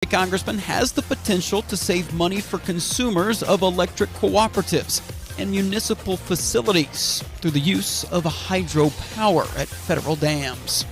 The congressman has the potential to save money for consumers of electric cooperatives and municipal facilities through the use of hydropower at federal dams.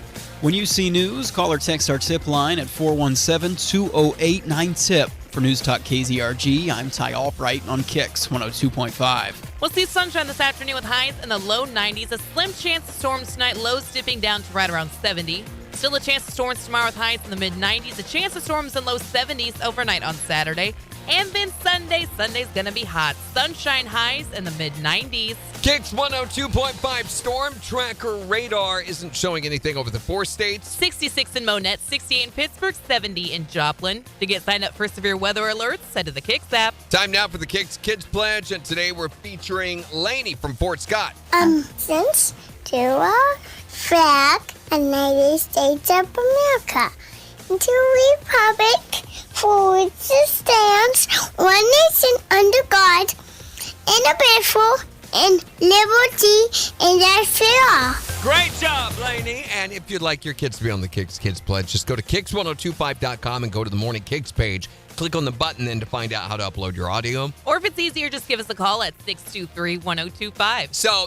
When you see news, call or text our tip line at 417-208-9TIP. For News Talk KZRG, I'm Ty Albright on KIX 102.5. We'll see sunshine this afternoon with highs in the low 90s. A slim chance of storms tonight, lows dipping down to right around 70. Still a chance of storms tomorrow with highs in the mid-90s. A chance of storms in low 70s overnight on Saturday. And then Sunday's going to be hot. Sunshine highs in the mid-90s. KIX 102.5 storm tracker radar isn't showing anything over the 4 states. 66 in Monette, 68 in Pittsburgh, 70 in Joplin. To get signed up for severe weather alerts, head to the KIX app. Time now for the KIX Kids Pledge, and today we're featuring Lainey from Fort Scott. Since to a flag of United States of America, and to a republic for which it stands, one nation under God, indivisible, and liberty, and that's all. Great job, Lainey. And if you'd like your kids to be on the KIX Kids Pledge, just go to KIX1025.com and go to the Morning KIX page. Click on the button then to find out how to upload your audio. Or if it's easier, just give us a call at 623-1025. So,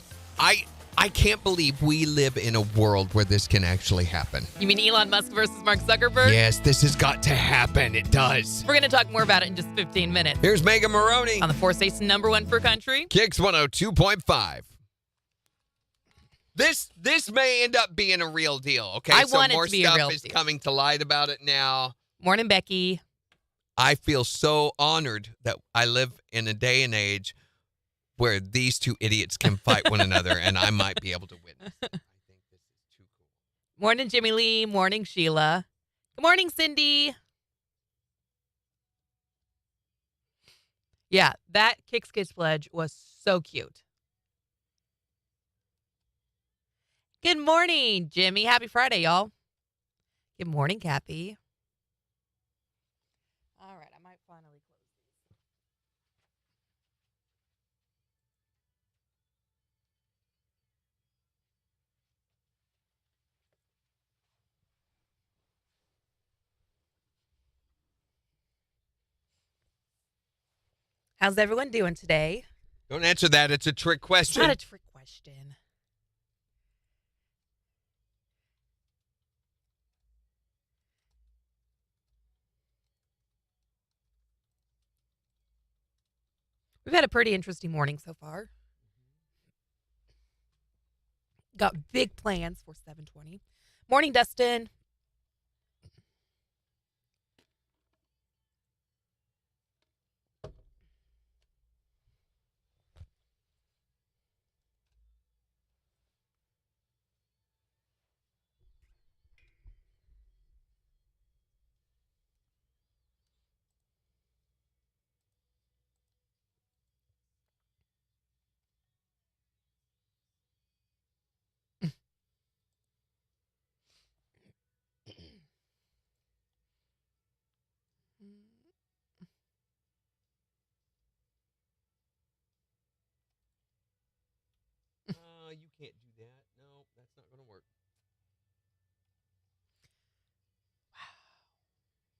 I can't believe we live in a world where this can actually happen. You mean Elon Musk versus Mark Zuckerberg? Yes, this has got to happen. It does. We're going to talk more about it in just 15 minutes. Here's Megan Maroney On the 4-station number one for country. KIX 102.5. This may end up being a real deal, okay? I so want it more to be a stuff real is deal. coming to light about it now. Morning, Becky. I feel so honored that I live in a day and age where these two idiots can fight one another, and I might be able to witness it. I think this is too cool. Morning, Jimmy Lee. Morning, Sheila. Good morning, Cindy. Yeah, that KIX Kids Pledge was so cute. Good morning, Jimmy. Happy Friday, y'all. Good morning, Cappy. All right, I might finally close these. How's everyone doing today? Don't answer that. It's a trick It's question. not a trick question. We've had a pretty interesting morning so far. Got big plans for 7:20. Morning, Dustin. You can't do that. No, that's not going to work.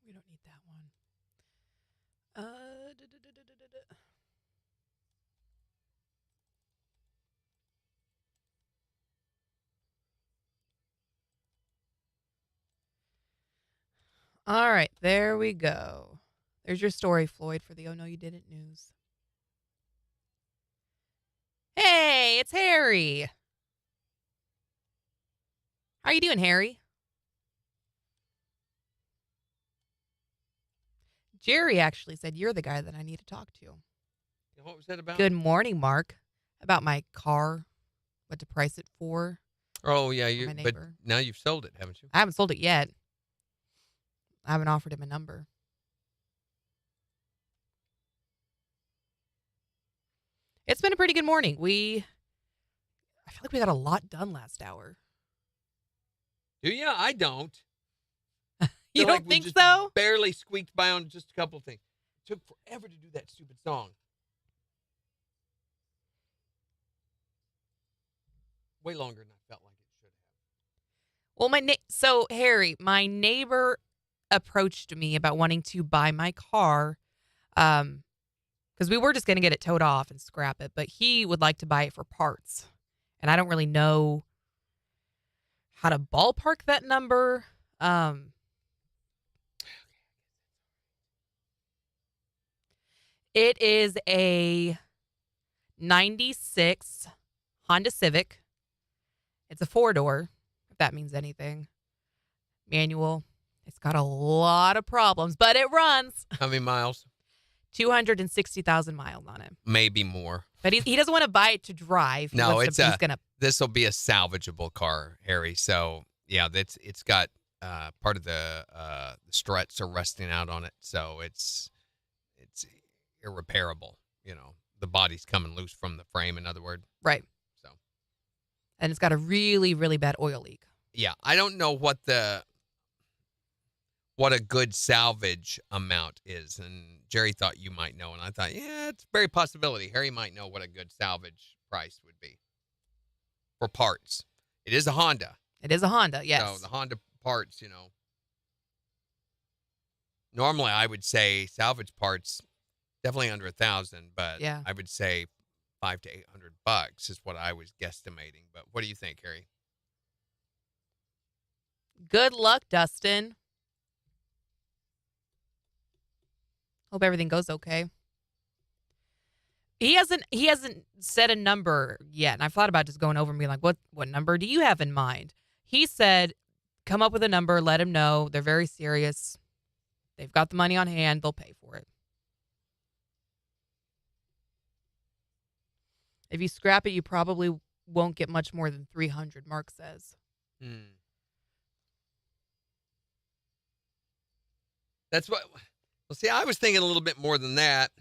We don't need that one. Da. All right, there we go. There's your story, Floyd, for the Oh No You Didn't news. Hey, it's Harry. How you doing, Harry? Jerry actually said you're the guy that I need to talk to. What was that about? Good morning, Mark. About my car, what to price it for. Oh, yeah. my But neighbor. now you've sold it, haven't you? I haven't sold it yet. I haven't offered him a number. It's been a pretty good morning. I feel like we got a lot done last hour. Do you? I don't. You Feel don't like we think just so? Barely squeaked by on just a couple of things. It took forever to do that stupid song. Way longer than I felt like it should have. Well, so Harry, my neighbor approached me about wanting to buy my car because we were just going to get it towed off and scrap it, but he would like to buy it for parts. And I don't really know how to ballpark that number. It is a 96 Honda Civic. It's a 4-door, if that means anything. Manual. It's got a lot of problems, but it runs. How many miles? 260,000 miles on it. Maybe more. But he doesn't want to buy it to drive. No, he's gonna. This will be a salvageable car, Harry. So yeah, it's got part of the struts are rusting out on it, so it's irreparable. You know, the body's coming loose from the frame. In other words, Right. So, And it's got a really, really bad oil leak. yeah, I don't know what a good salvage amount is, and Jerry thought you might know, and I thought, yeah, it's a very possibility. Harry might know what a good salvage price would be for parts. It is a Honda. It is a Honda, yes. So the Honda parts, normally I would say salvage parts definitely under 1,000, but Yeah. I would say $500 to $800 is what I was guesstimating. But what do you think, Harry? Good luck, Dustin. Hope everything goes okay. He hasn't said a number yet, and I've thought about just going over and being like, what number do you have in mind? He said, come up with a number, let him know. They're very serious. They've got the money on hand. They'll pay for it. If you scrap it, you probably won't get much more than 300, Mark says. That's what. Well, see, I was thinking a little bit more than that.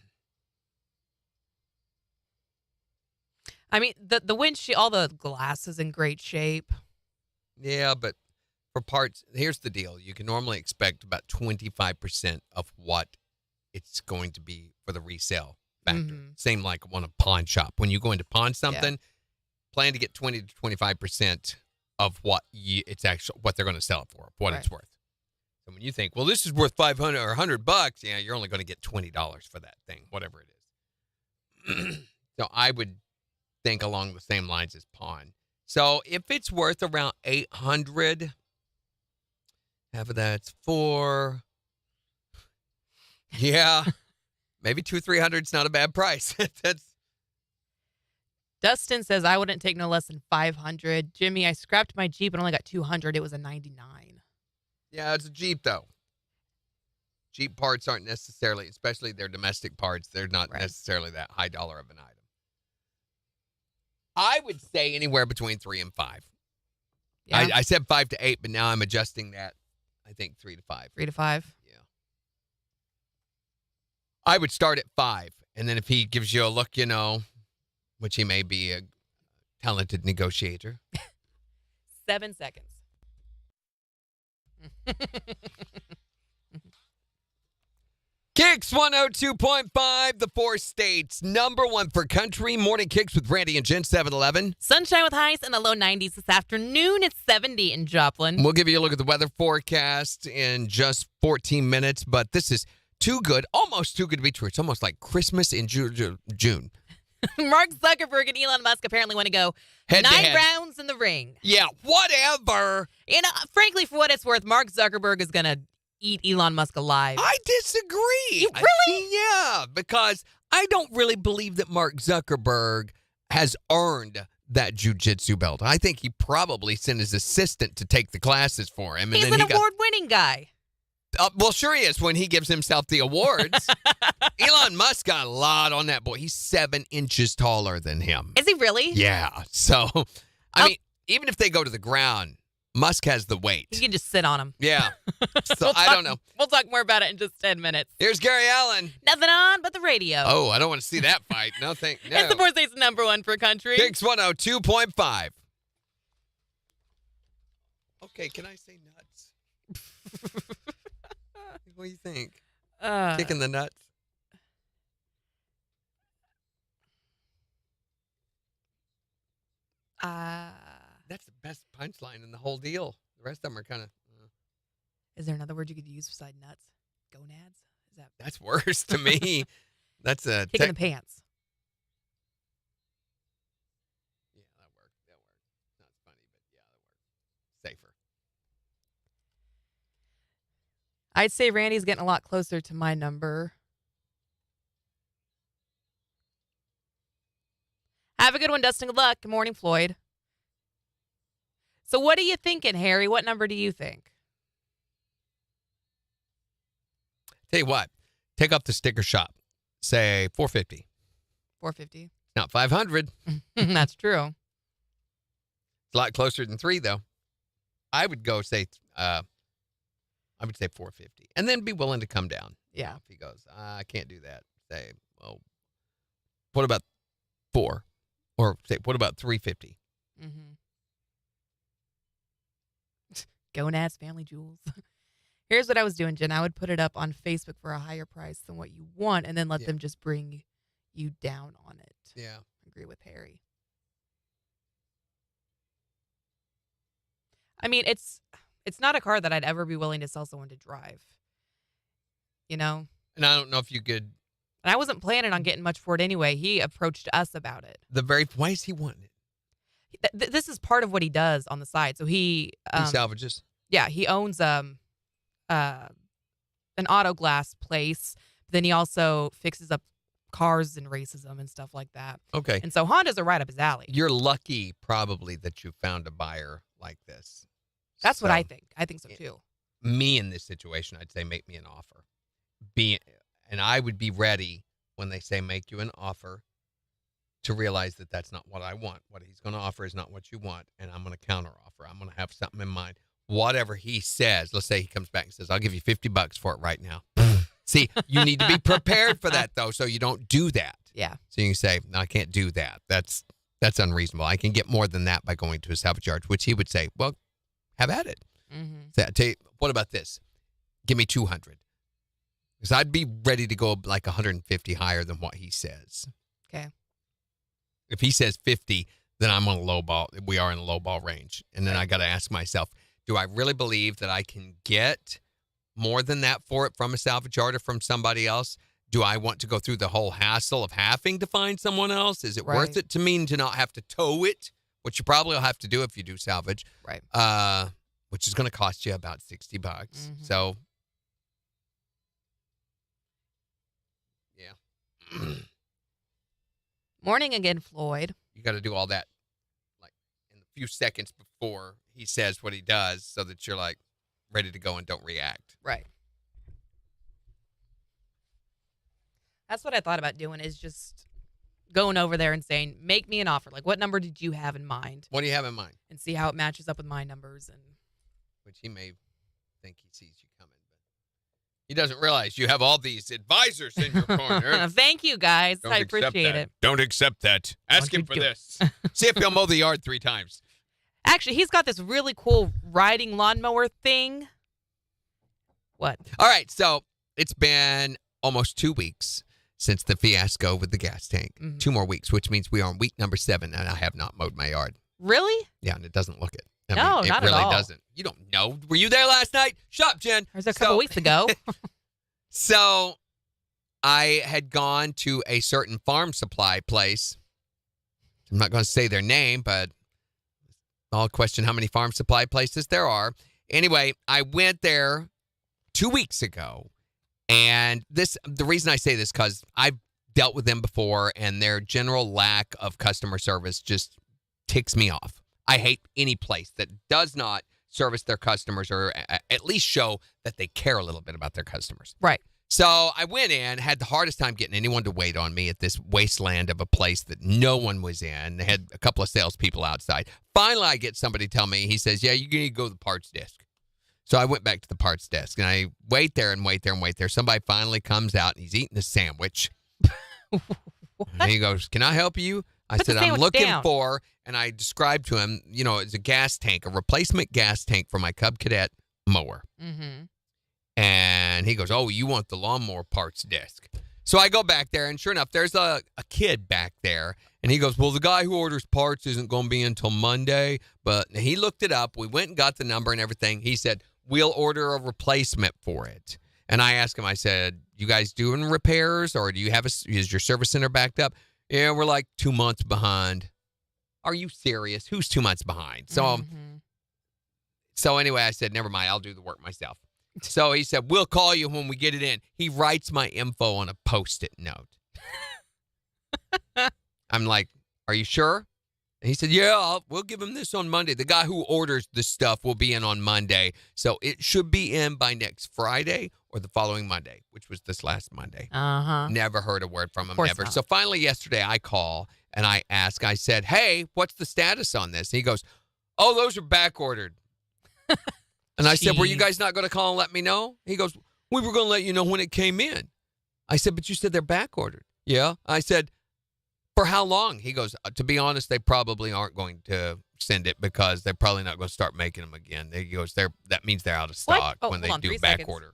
I mean, the windshield, all the glass is in great shape. Yeah, but for parts, here's the deal. You can normally expect about 25% of what it's going to be for the resale factor. Mhm. Same like on a pawn shop. When you go into pawn something, plan to get 20 to 25% of what it's actually what they're going to sell it for, what it's worth. So when you think, well, this is worth $500 or $100, yeah, you're only going to get $20 for that thing, whatever it is. So I would think along the same lines as pawn. So if it's worth around 800, half of that's 4. Yeah, maybe 200 or 300 is not a bad price. Dustin says, I wouldn't take no less than 500. Jimmy, I scrapped my Jeep and only got 200. It was a 99. Yeah, it's a Jeep, though. Jeep parts aren't necessarily, especially their domestic parts, they're not necessarily that high dollar of an item. I would say anywhere between 3 and 5. Yeah. I said 5 to 8, but now I'm adjusting that. I think 3 to 5. 3 to 5. Yeah. I would start at 5, and then if he gives you a look, which he may be a talented negotiator. 7 seconds. KIX 102.5, the 4 states, number 1 for country. Morning KIX with Brandy and Jen, 7-Eleven. Sunshine with highs in the low 90s this afternoon. It's 70 in Joplin. We'll give you a look at the weather forecast in just 14 minutes, but this is too good, almost too good to be true. It's almost like Christmas in June. Mark Zuckerberg and Elon Musk apparently want to go Head to 9 head. rounds in the ring. Yeah, whatever. Frankly, for what it's worth, Mark Zuckerberg is going to eat Elon Musk alive. I disagree. You really? Yeah, because I don't really believe that Mark Zuckerberg has earned that jiu-jitsu belt. I think he probably sent his assistant to take the classes for him. He's an award-winning guy. Well, sure he is when he gives himself the awards. Elon Musk got a lot on that boy. He's 7 inches taller than him. Is he really? Yeah. So, I mean, even if they go to the ground, Musk has the weight. You can just sit on him. Yeah. So I don't know. We'll talk more about it in just 10 minutes. Here's Gary Allen. Nothing on but the radio. Oh, I don't want to see that fight. No, no. It's the 4 states number 1 for country. KIX 102.5. Okay, can I say nuts? What do you think? Kicking the nuts? That's the best punchline in the whole deal. The rest of them are kind of... Is there another word you could use beside nuts? Gonads? Is that That's worse to me. That's a kick in the pants? Yeah, that worked. Not funny, but yeah, that worked. Safer. I'd say Randy's getting a lot closer to my number. Have a good one, Dustin. Good luck. Good morning, Floyd. So what are you thinking, Harry? What number do you think? Tell you what, take up the sticker shop. Say 450. 450. Not 500. That's true. It's a lot closer than 3, though. I would go say, I would say 450, and then be willing to come down. Yeah. If he goes, I can't do that. Say, well, what about 4? Or say, what about 350? Mm-hmm. Gonads, family jewels. Here's what I was doing, Jen. I would put it up on Facebook for a higher price than what you want, and then let them just bring you down on it. Yeah. I agree with Harry. I mean, it's not a car that I'd ever be willing to sell someone to drive. You know? And I don't know if you could. And I wasn't planning on getting much for it anyway. He approached us about it. Why is he wanting it? This is part of what he does on the side. So he salvages. Yeah, he owns an auto glass place. Then he also fixes up cars and races them and stuff like that. Okay. And so Hondas are right up his alley. You're lucky probably that you found a buyer like this. That's what I think. I think so too. Me in this situation, I'd say make me an offer. And I would be ready when they say make you an offer to realize that that's not what I want. What he's going to offer is not what you want, and I'm going to counter offer. I'm going to have something in mind. Whatever he says, let's say he comes back and says, I'll give you $50 for it right now. See, you need to be prepared for that, though, so you don't do that. Yeah. So you can say, no, I can't do that. That's unreasonable. I can get more than that by going to a salvage yard, which he would say, well, have at it. Mm-hmm. What about this? Give me 200. Because I'd be ready to go like 150 higher than what he says. Okay. If he says 50, then I'm on a low ball. We are in a low ball range. And then I got to ask myself, do I really believe that I can get more than that for it from a salvage yard or from somebody else? Do I want to go through the whole hassle of having to find someone else? Is it worth it to me to not have to tow it, which you probably will have to do if you do salvage, right? Which is going to cost you about $60. Mm-hmm. So, yeah. Morning again, Floyd. You got to do all that like in a few seconds before he says what he does so that you're like ready to go and don't react. Right. That's what I thought about doing, is just going over there and saying, make me an offer. Like, what number did you have in mind? What do you have in mind? And see how it matches up with my numbers. And which he may think he sees you coming, but he doesn't realize you have all these advisors in your corner. Thank you, guys. I appreciate it. Don't accept that. Ask him for this. See if he'll mow the yard 3 times. Actually, he's got this really cool riding lawnmower thing. What? All right, so it's been almost 2 weeks since the fiasco with the gas tank. Mm-hmm. 2 more weeks, which means we are on week number 7, and I have not mowed my yard. Really? Yeah, and it doesn't look it. Not at all. It really doesn't. You don't know. Were you there last night? Shut up, Jen. It was a couple weeks ago. So I had gone to a certain farm supply place. I'm not going to say their name, but I'll question how many farm supply places there are. Anyway, I went there 2 weeks ago. And the reason I say this, because I've dealt with them before, and their general lack of customer service just ticks me off. I hate any place that does not service their customers or at least show that they care a little bit about their customers. Right. So I went in, had the hardest time getting anyone to wait on me at this wasteland of a place that no one was in. They had a couple of salespeople outside. Finally, I get somebody tell me, he says, yeah, you need to go to the parts desk. So I went back to the parts desk, and I wait there and wait there and wait there. Somebody finally comes out, and he's eating a sandwich. And he goes, can I help you? I said, I'm looking for, and I described to him, it's a gas tank, a replacement gas tank for my Cub Cadet mower. Mm-hmm. And he goes, oh, you want the lawnmower parts desk. So I go back there, and sure enough, there's a kid back there. And he goes, well, the guy who orders parts isn't going to be until Monday. But he looked it up. We went and got the number and everything. He said, we'll order a replacement for it. And I asked him, I said, you guys doing repairs or do you have is your service center backed up? Yeah, we're like 2 months behind. Are you serious? Who's 2 months behind? So anyway, I said, never mind. I'll do the work myself. So he said, we'll call you when we get it in. He writes my info on a Post-it note. I'm like, are you sure? And he said, yeah, we'll give him this on Monday. The guy who orders the stuff will be in on Monday. So it should be in by next Friday or the following Monday, which was this last Monday. Never heard a word from him, never. Not. So finally yesterday I call and I ask, I said, hey, what's the status on this? And he goes, oh, those are back ordered. And I said, were you guys not going to call and let me know? He goes, we were going to let you know when it came in. I said, but you said they're back ordered. Yeah. I said, for how long? He goes, to be honest, they probably aren't going to send it because they're probably not going to start making them again. He goes, that means they're out of stock when they do back order.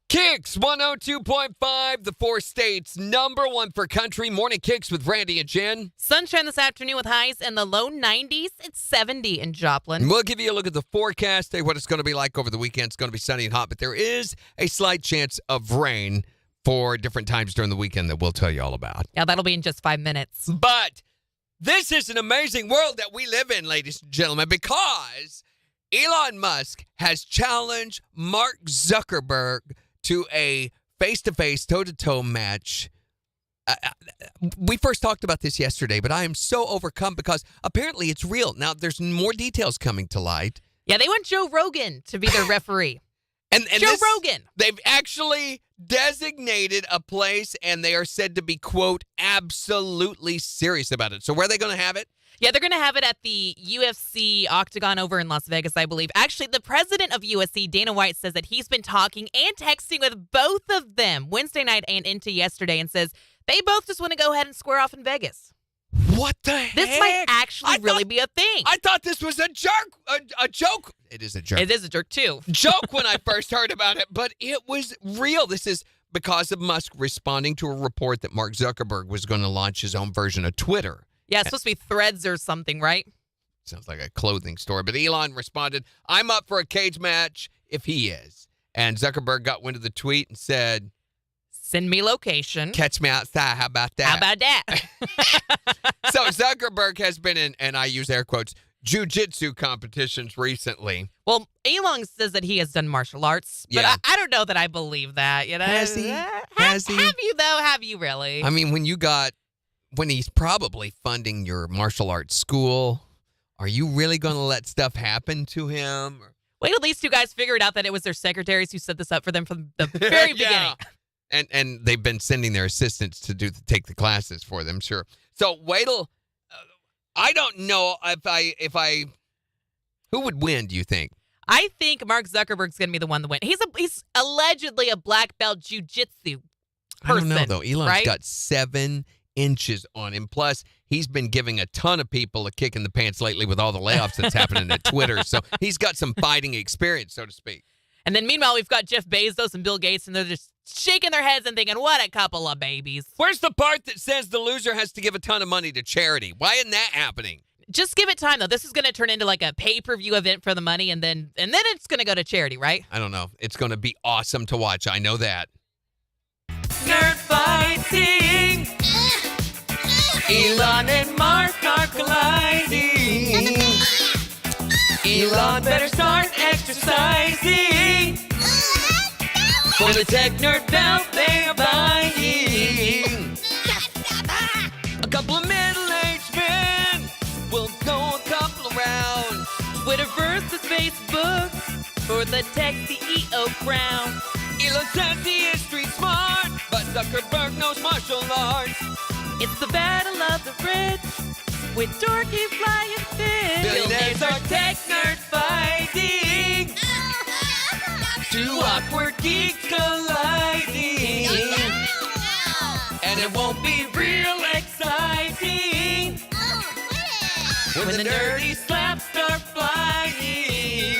KIX 102.5, the 4 states, #1 for country. Morning KIX with Randy and Jen. Sunshine this afternoon with highs in the low 90s. It's 70 in Joplin. We'll give you a look at the forecast, what it's going to be like over the weekend. It's going to be sunny and hot, but there is a slight chance of rain for different times during the weekend that we'll tell you all about. Yeah, that'll be in just 5 minutes. But this is an amazing world that we live in, ladies and gentlemen, because Elon Musk has challenged Mark Zuckerberg to a face-to-face, toe-to-toe match. We first talked about this yesterday, but I am so overcome because apparently it's real. Now, there's more details coming to light. Yeah, they want Joe Rogan to be their referee. And Joe Rogan. They've actually designated a place, and they are said to be, quote, absolutely serious about it. So where are they going to have it? Yeah, they're going to have it at the UFC Octagon over in Las Vegas, I believe. Actually, the president of UFC, Dana White, says that he's been talking and texting with both of them Wednesday night and into yesterday and says they both just want to go ahead and square off in Vegas. What the heck? This might actually really be a thing. I thought this was a joke. It is a joke. It is a jerk, too. Joke when I first heard about it, but it was real. This is because of Musk responding to a report that Mark Zuckerberg was going to launch his own version of Twitter. Yeah, it's supposed to be Threads or something, right? Sounds like a clothing store. But Elon responded, I'm up for a cage match if he is. And Zuckerberg got wind of the tweet and said, send me location. Catch me outside. How about that? How about that? So Zuckerberg has been in, and I use air quotes, jiu-jitsu competitions recently. Well, Elon says that he has done martial arts, but Yeah. I don't know that I believe that. You know? Has he? Has he? Have you, though? Have you really? I mean, when he's probably funding your martial arts school, are you really going to let stuff happen to him? Wait till these two guys figure it out that it was their secretaries who set this up for them from the very beginning. And they've been sending their assistants to take the classes for them, sure. So wait till I don't know if I who would win, do you think? I think Mark Zuckerberg's going to be the one to win. He's allegedly a black belt jiu-jitsu person. I don't know, though. Elon's right? got 7 inches on him. Plus, he's been giving a ton of people a kick in the pants lately with all the layoffs that's happening at Twitter. So he's got some fighting experience, so to speak. And then meanwhile, we've got Jeff Bezos and Bill Gates, and they're just shaking their heads and thinking, what a couple of babies. Where's the part that says the loser has to give a ton of money to charity? Why isn't that happening? Just give it time, though. This is going to turn into like a pay-per-view event for the money, and then it's going to go to charity, right? I don't know. It's going to be awesome to watch. I know that. Nerd fighting. Elon and Mark are colliding. Elon better start exercising. For the tech nerd belt they are buying. A couple of middle-aged men will go a couple of rounds. Twitter versus Facebook for the tech CEO crown. Elon says he is street smart, but Zuckerberg knows martial arts. It's the battle of the rich with dorky flying fish. Billionaires are tech nerd fighting. Two awkward geeks colliding. And it won't be real exciting when the nerdy slaps start flying.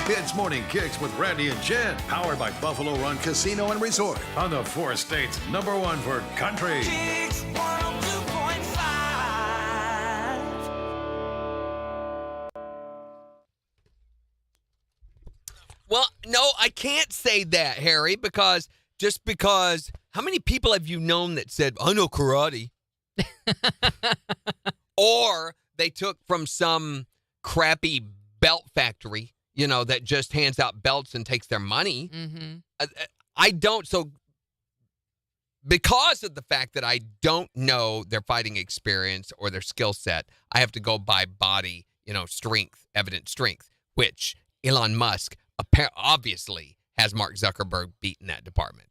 It's Morning Kicks with Randy and Jen, powered by Buffalo Run Casino and Resort on the 4 states, #1 for country. KIX 102.5. No, I can't say that, Harry, because how many people have you known that said, I know karate? Or they took from some crappy belt factory, that just hands out belts and takes their money. Mm-hmm. I don't. So because of the fact that I don't know their fighting experience or their skill set, I have to go by body, strength, evident strength, which Elon Musk obviously has Mark Zuckerberg beat in that department.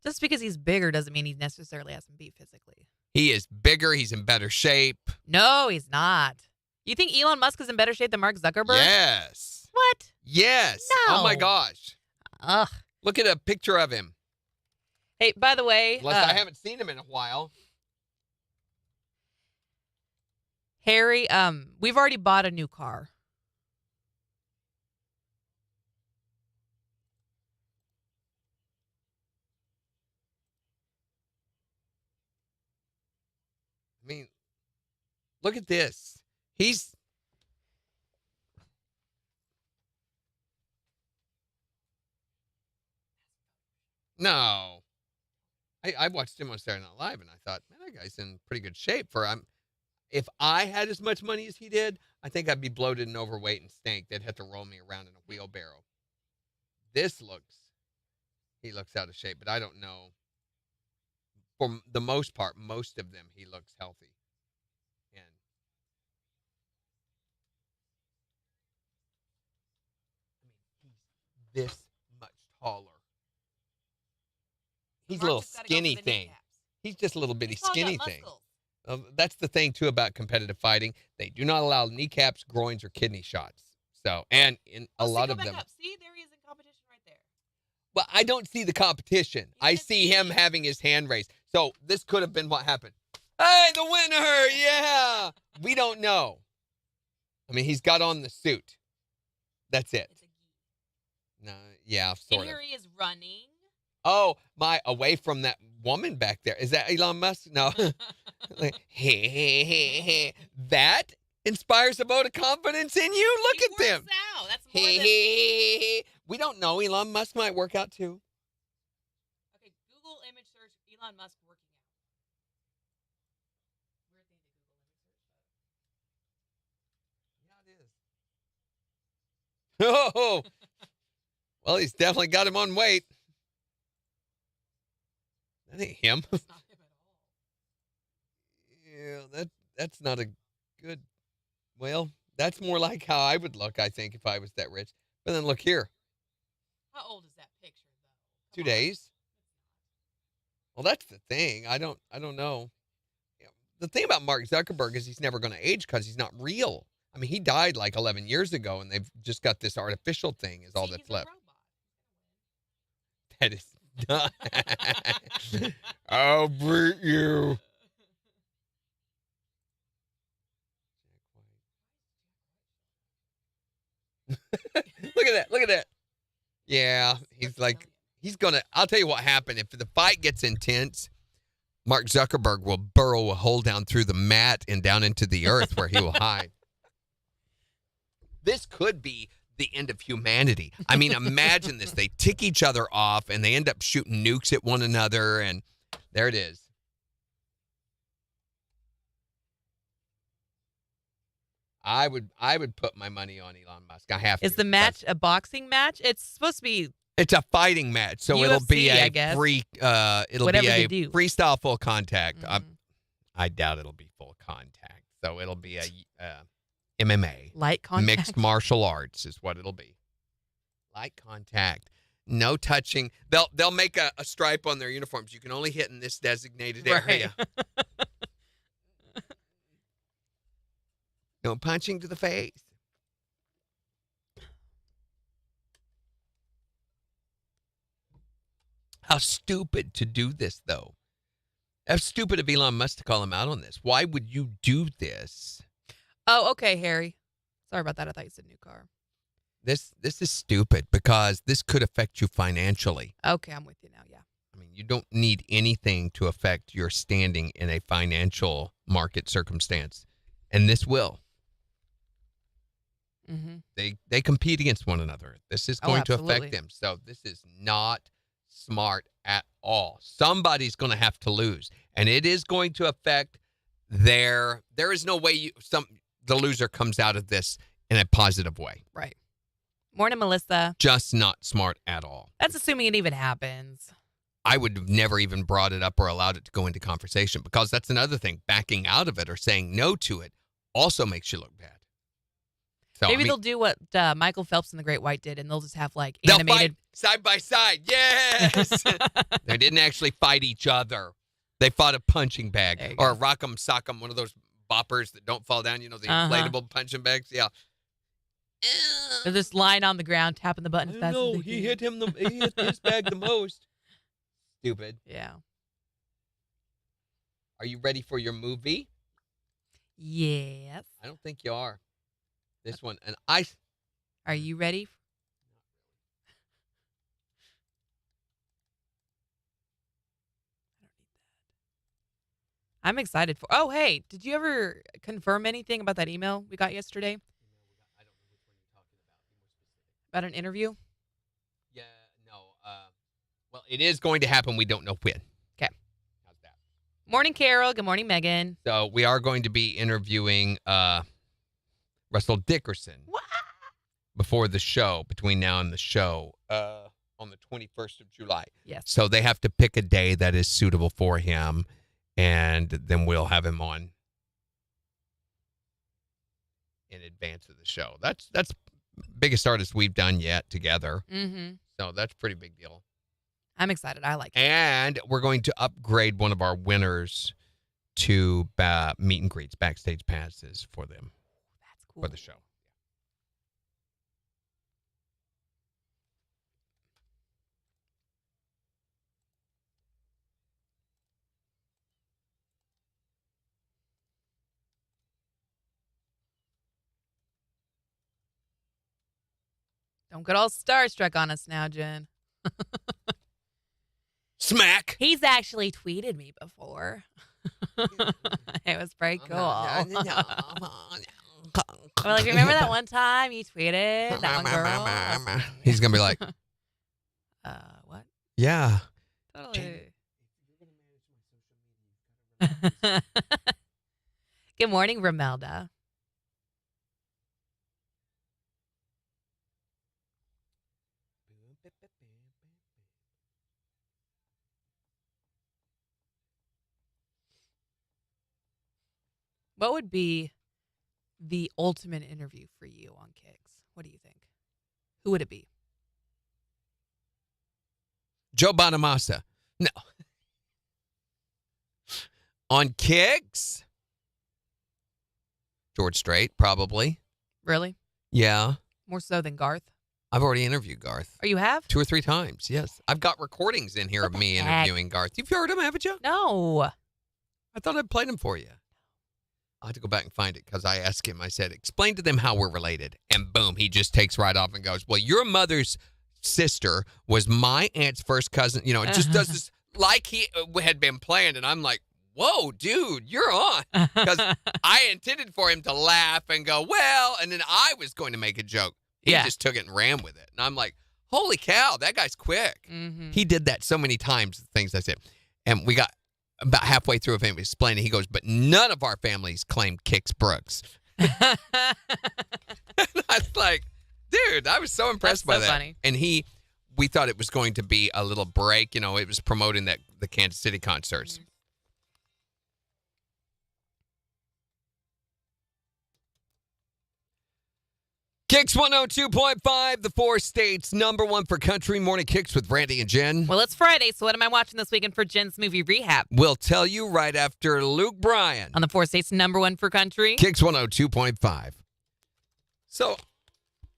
Just because he's bigger doesn't mean he necessarily has him beat physically. He is bigger. He's in better shape. No, he's not. You think Elon Musk is in better shape than Mark Zuckerberg? Yes. What? Yes. No. Oh, my gosh. Ugh. Look at a picture of him. Hey, by the way. Unless I haven't seen him in a while. Harry, we've already bought a new car. I mean, look at this. No. I watched him on Saturday Night Live, and I thought, man, that guy's in pretty good shape. If I had as much money as he did, I think I'd be bloated and overweight and stink. They'd have to roll me around in a wheelbarrow. He looks out of shape, but I don't know. For the most part, most of them, he looks healthy. And he's this much taller. He's a little skinny thing. He's just a little bitty skinny thing. That's the thing, too, about competitive fighting. They do not allow kneecaps, groins, or kidney shots. So, and in a lot of them. See, there he is in competition right there. Well, I don't see the competition. I see him having his hand raised. So this could have been what happened. Hey, the winner! Yeah! We don't know. I mean, he's got on the suit. That's it. No, yeah, sort of. And here he is running. Oh, away from that woman back there. Is that Elon Musk? No. Hey. That inspires a vote of confidence in you. Look at them. Out. That's more than... We don't know. Elon Musk might work out too. Okay, Google image search Elon Musk working out. Yeah, it is. Oh, well, he's definitely got him on weight. That ain't him. That's not him at all. Yeah, that's not a good. Well, that's more like how I would look, I think, if I was that rich. But then look here. How old is that picture, though? 2 days. Well, that's the thing. I don't know. The thing about Mark Zuckerberg is he's never going to age because he's not real. I mean, he died like 11 years ago, and they've just got this artificial thing is all that's left. That is not. I'll beat you. Look at that. Yeah, I'll tell you what happened. If the fight gets intense, Mark Zuckerberg will burrow a hole down through the mat and down into the earth where he will hide. This could be the end of humanity. I mean, imagine this. They tick each other off and they end up shooting nukes at one another, and there it is. I would put my money on Elon Musk. I have to. Is the match a boxing match? It's supposed to be. It's a fighting match, so UFC, it'll be I a guess. free. It'll Whatever be they a do. freestyle full contact. Mhm. I doubt it'll be full contact, so it'll be a MMA, Light contact. mixed martial arts is what it'll be. Light contact, no touching. They'll make a stripe on their uniforms. You can only hit in this designated area. No punching to the face. How stupid to do this, though. How stupid of Elon Musk to call him out on this. Why would you do this? Oh, okay, Harry. Sorry about that. I thought you said new car. This is stupid because this could affect you financially. Okay, I'm with you now. Yeah. I mean, you don't need anything to affect your standing in a financial market circumstance, and this will. They compete against one another. This is going to affect absolutely. them. So this is not smart at all. Somebody's going to have to lose, and it is going to affect there is no way the loser comes out of this in a positive way. Right. Morning, Melissa. Just not smart at all. That's assuming it even happens. I would have never even brought it up or allowed it to go into conversation, because that's another thing. Backing out of it or saying no to it also makes you look bad. So, Maybe they'll do what Michael Phelps and the Great White did, and they'll just have like they'll animated. fight side by side. Yes. They didn't actually fight each other. They fought a punching bag or a rock'em sock'em, one of those boppers that don't fall down. You know, the inflatable punching bags. Yeah. They're just lying on the ground, tapping the button as fast as they he can. he hit his bag the most. Stupid. Yeah. Are you ready for your movie? Yes. I don't think you are. This one. And Are you ready? I'm excited for. Oh, hey, did you ever confirm anything about that email we got yesterday? I don't know which one you're talking about. Be more specific. About an interview? Yeah, no. Well, it is going to happen. We don't know when. Okay. How's that? Morning, Carol. Good morning, Megan. So we are going to be interviewing Russell Dickerson What? before the show, between now and the show, on the 21st of July. Yes. So they have to pick a day that is suitable for him, and then we'll have him on in advance of the show. That's biggest artist we've done yet together. Mm-hmm. So that's a pretty big deal. I'm excited. I like it. And we're going to upgrade one of our winners to meet and greets, backstage passes for them. That's cool. For the show. Don't get all starstruck on us now, Jen. Smack. He's actually tweeted me before. It was pretty cool. Well, like, remember that one time you tweeted that one girl? He's going to be like, What? yeah. Totally. Good morning, Romelda. What would be the ultimate interview for you on KIX? What do you think? Who would it be? Joe Bonamassa. No. On KIX? George Strait, probably. Really? Yeah. More so than Garth? I've already interviewed Garth. Oh, you have? 2 or 3 times, yes. I've got recordings in here What of the me heck? interviewing Garth. You've heard him, haven't you? No. I thought I'd played him for you. I'll have to go back and find it, because I asked him, I said, explain to them how we're related. And boom, he just takes right off and goes, well, your mother's sister was my aunt's first cousin. You know, it just does this like he had been planned. And I'm like, whoa, dude, you're on. Because I intended for him to laugh and go, well, and then I was going to make a joke. He just took it and ran with it. And I'm like, holy cow, that guy's quick. Mm-hmm. He did that so many times, the things I said. And we got about halfway through of him explaining, he goes, but none of our families claim KIX Brooks. And I was like, dude, I was so impressed by so that. funny. And we thought it was going to be a little break. You know, it was promoting the Kansas City concerts. Mm-hmm. KIX 102.5, the 4 states #1 for country. Morning KIX with Randy and Jen. Well, it's Friday, so what am I watching this weekend for Jen's movie Rehab? We'll tell you right after Luke Bryan. On the 4 states #1 for country. KIX 102.5. So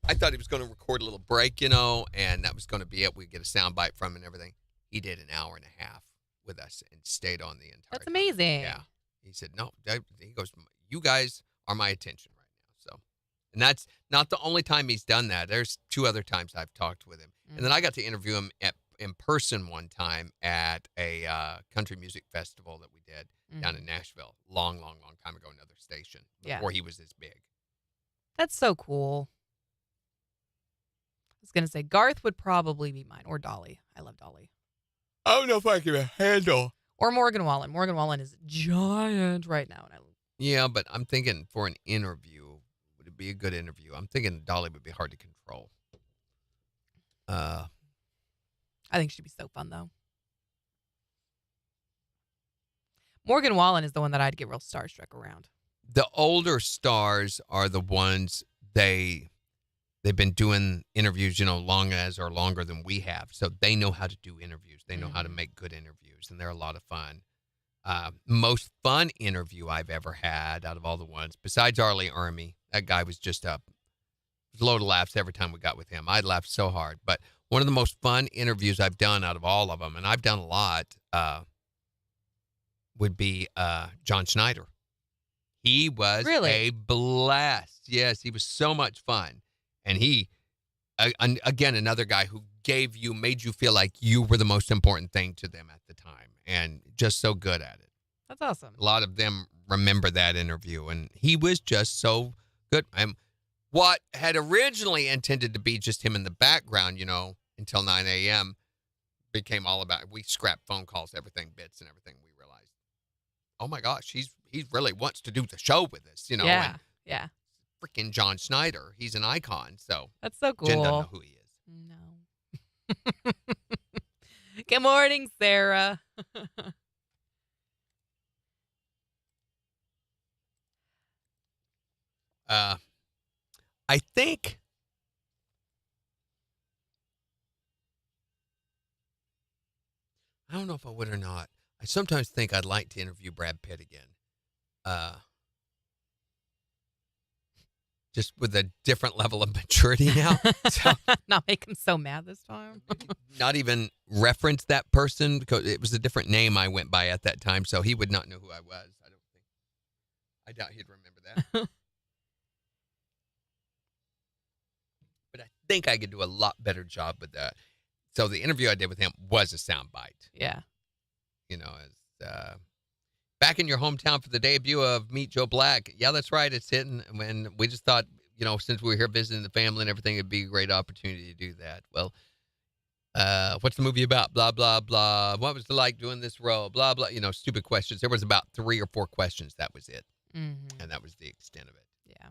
I thought he was going to record a little break, you know, and that was going to be it. We'd get a sound bite from him and everything. He did an hour and a half with us and stayed on the entire That's time. amazing. Yeah. He said, no. He goes, you guys are my attention right now. So, and that's not the only time he's done that. There's 2 other times I've talked with him. And then I got to interview him in person one time at a country music festival that we did down in Nashville. Long, long, long time ago, another station, before he was this big. That's so cool. was going to say Garth would probably be mine, or Dolly. I love Dolly. I don't know if I can handle. Or Morgan Wallen. Morgan Wallen is giant right now. And Yeah, but I'm thinking for an interview, would it be a good interview? I'm thinking Dolly would be hard to control. I think she'd be so fun, though. Morgan Wallen is the one that I'd get real starstruck around. The older stars are the ones they've been doing interviews, longer than we have. So they know how to do interviews. They know how to make good interviews, and they're a lot of fun. Most fun interview I've ever had out of all the ones, besides Arlie Ermy, that guy was just a load of laughs every time we got with him. I laughed so hard. But one of the most fun interviews I've done out of all of them, and I've done a lot, would be John Schneider. He was a blast. Yes, he was so much fun. And he, again, another guy who made you feel like you were the most important thing to them at the time, and just so good at it. That's awesome. A lot of them remember that interview, and he was just so good. And what had originally intended to be just him in the background, until 9 a.m., became all about, we scrapped phone calls, everything, bits and everything. We realized, oh my gosh, he really wants to do the show with us, Yeah. Freaking John Schneider. He's an icon. So That's so cool. Jen doesn't know who he is. No. Good morning, Sarah. I think I don't know if I would or not. I sometimes think I'd like to interview Brad Pitt again. Just with a different level of maturity now. So, Not make him so mad this time. not even reference that person because it was a different name I went by at that time, so he would not know who I was. I doubt he'd remember that. But I think I could do a lot better job with that. So the interview I did with him was a soundbite. Yeah. As back in your hometown for the debut of Meet Joe Black. Yeah, that's right. It's hitting. And we just thought, since we were here visiting the family and everything, it'd be a great opportunity to do that. Well, what's the movie about? Blah, blah, blah. What was it like doing this role? Blah, blah. Stupid questions. There was about 3 or 4 questions. That was it. Mm-hmm. And that was the extent of it. Yeah.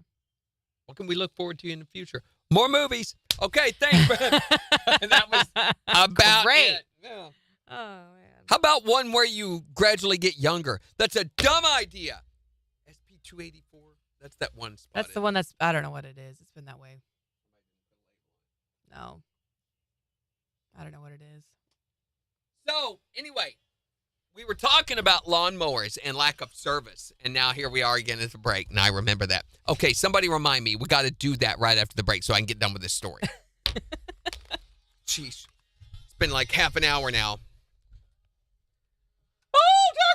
What can we look forward to in the future? More movies. Okay, thanks, Brad. And that was about Great. it. Yeah. Oh, man. How about one where you gradually get younger? That's a dumb idea. SP284. That's that one spot. That's the one I don't know what it is. It's been that way. No. I don't know what it is. So, anyway, we were talking about lawnmowers and lack of service, and now here we are again at the break, and I remember that. Okay, somebody remind me. We got to do that right after the break so I can get done with this story. Jeez. It's been like half an hour now.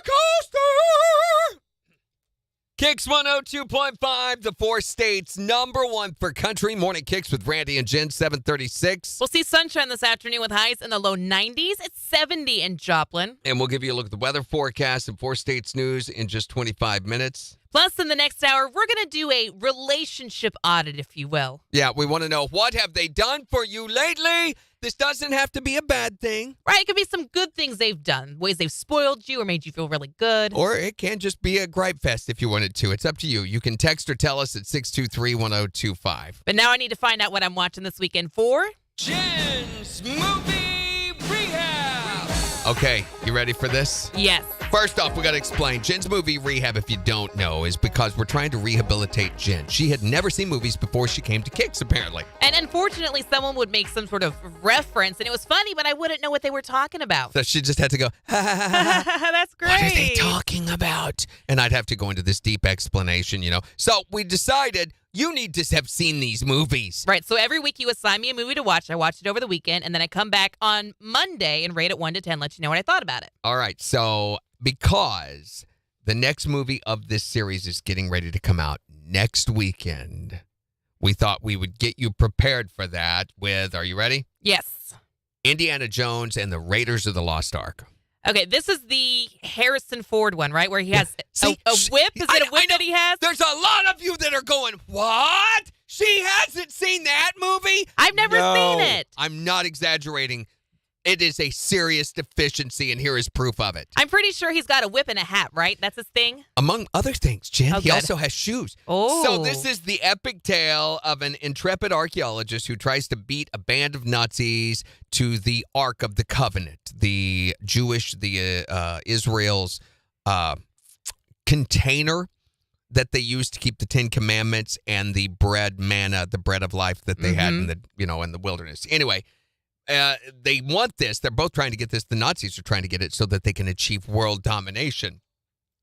Coaster! KIX 102.5, the 4 states, #1 for country. Morning KIX with Randy and Jen, 736. We'll see sunshine this afternoon with highs in the low 90s. It's 70 in Joplin. And we'll give you a look at the weather forecast and 4 states news in just 25 minutes. Plus, in the next hour, we're going to do a relationship audit, if you will. Yeah, we want to know, what have they done for you lately? This doesn't have to be a bad thing. Right? It could be some good things they've done, ways they've spoiled you or made you feel really good. Or it can just be a gripe fest if you wanted to. It's up to you. You can text or tell us at 623-1025. But now I need to find out what I'm watching this weekend for Jen's Movie Rehab. Okay, you ready for this? Yes. First off, we got to explain. Jen's Movie Rehab, if you don't know, is because we're trying to rehabilitate Jen. She had never seen movies before she came to KIX, apparently. And unfortunately, someone would make some sort of reference, and it was funny, but I wouldn't know what they were talking about. So she just had to go, ha, ha, ha, ha. That's great. What are they talking about? And I'd have to go into this deep explanation, So we decided you need to have seen these movies. Right. So every week you assign me a movie to watch. I watch it over the weekend, and then I come back on Monday and rate it 1 to 10, let you know what I thought about it. All right. So because the next movie of this series is getting ready to come out next weekend, we thought we would get you prepared for that with, are you ready? Yes. Indiana Jones and the Raiders of the Lost Ark. Okay, this is the Harrison Ford one, right? Where he has See, a whip? Is it a whip that he has? There's a lot of you that are going, what? She hasn't seen that movie? I've never seen it. I'm not exaggerating. It is a serious deficiency, and here is proof of it. I'm pretty sure he's got a whip and a hat, right? That's his thing? Among other things, Jen, Oh, he good. also has shoes. Oh. So this is the epic tale of an intrepid archaeologist who tries to beat a band of Nazis to the Ark of the Covenant, the Israel's container that they used to keep the Ten Commandments and the bread, manna, the bread of life that they had in the wilderness. Anyway, they want this. They're both trying to get this. The Nazis are trying to get it so that they can achieve world domination.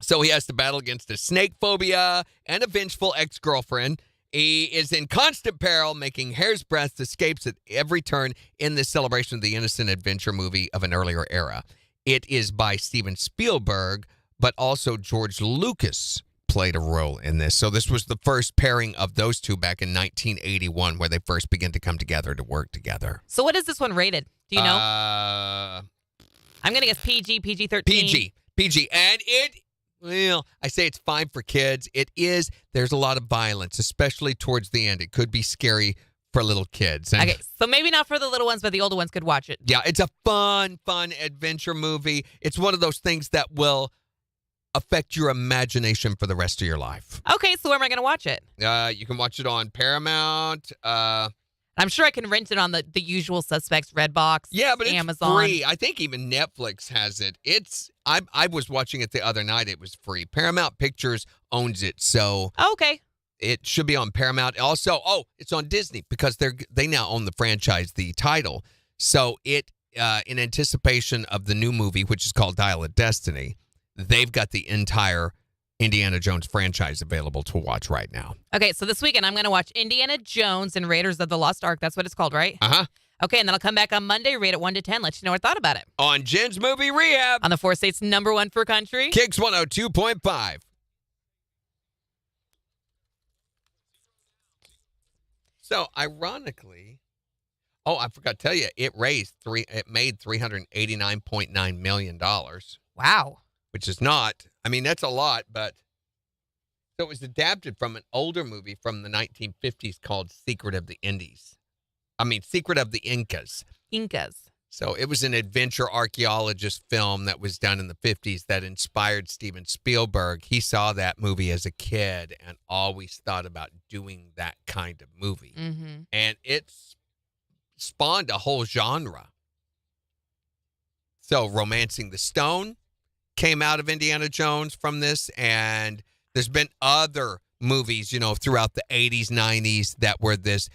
So he has to battle against a snake phobia and a vengeful ex-girlfriend. He is in constant peril, making hair's breadth escapes at every turn in this celebration of the innocent adventure movie of an earlier era. It is by Steven Spielberg, but also George Lucas played a role in this. So this was the first pairing of those two back in 1981 where they first began to come together to work together. So what is this one rated? Do you know? I'm going to guess PG, PG-13. PG. And I say it's fine for kids. It is. There's a lot of violence, especially towards the end. It could be scary for little kids. And Okay, so maybe not for the little ones, but the older ones could watch it. yeah, it's a fun adventure movie. It's one of those things that will affect your imagination for the rest of your life. Okay, so where am I going to watch it? You can watch it on Paramount. I'm sure I can rent it on the usual suspects, Redbox, Yeah, but it's Amazon. free. I think even Netflix has it. I was watching it the other night. It was free. Paramount Pictures owns it, so Okay. it should be on Paramount. Also, it's on Disney because they now own the franchise, the title. So it, in anticipation of the new movie, which is called Dial of Destiny, they've got the entire Indiana Jones franchise available to watch right now. Okay, so this weekend I'm going to watch Indiana Jones and Raiders of the Lost Ark. That's what it's called, right? Uh-huh. Okay, and then I'll come back on Monday, rate it 1 to 10, let you know what I thought about it. On Jen's Movie Rehab. On the 4 states #1 for country. KIX 102.5. So, ironically, I forgot to tell you, it made $389.9 million. Wow. Which is not, that's a lot, but so it was adapted from an older movie from the 1950s called Secret of the Incas. Incas. So it was an adventure archaeologist film that was done in the 50s that inspired Steven Spielberg. He saw that movie as a kid and always thought about doing that kind of movie. Mm-hmm. And it's spawned a whole genre. So Romancing the Stone came out of Indiana Jones from this, and there's been other movies, throughout the 80s, 90s that were this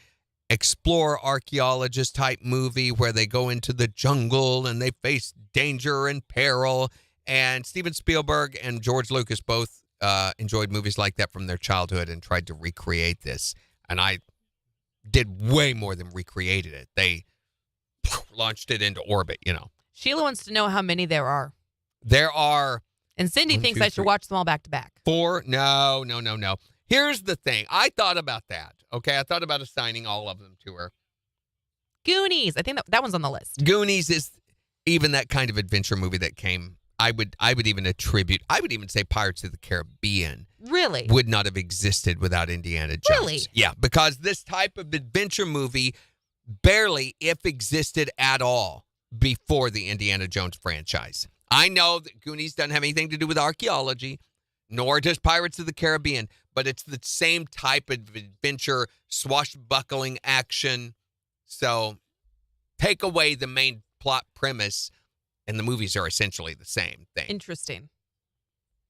explorer archaeologist type movie where they go into the jungle and they face danger and peril. And Steven Spielberg and George Lucas both enjoyed movies like that from their childhood and tried to recreate this. And I did way more than recreated it. They launched it into orbit, Sheila wants to know how many there are. There are. And Cindy 1, thinks 2, I should 3, watch them all back to back. 4. No. Here's the thing. I thought about that. Okay. I thought about assigning all of them to her. Goonies. I think that one's on the list. Goonies is even that kind of adventure movie that came. I would even say Pirates of the Caribbean. Really? Would not have existed without Indiana Jones. Really? Yeah, because this type of adventure movie barely, if existed at all, before the Indiana Jones franchise. I know that Goonies doesn't have anything to do with archaeology, nor does Pirates of the Caribbean, but it's the same type of adventure, swashbuckling action. So take away the main plot premise, and the movies are essentially the same thing. Interesting.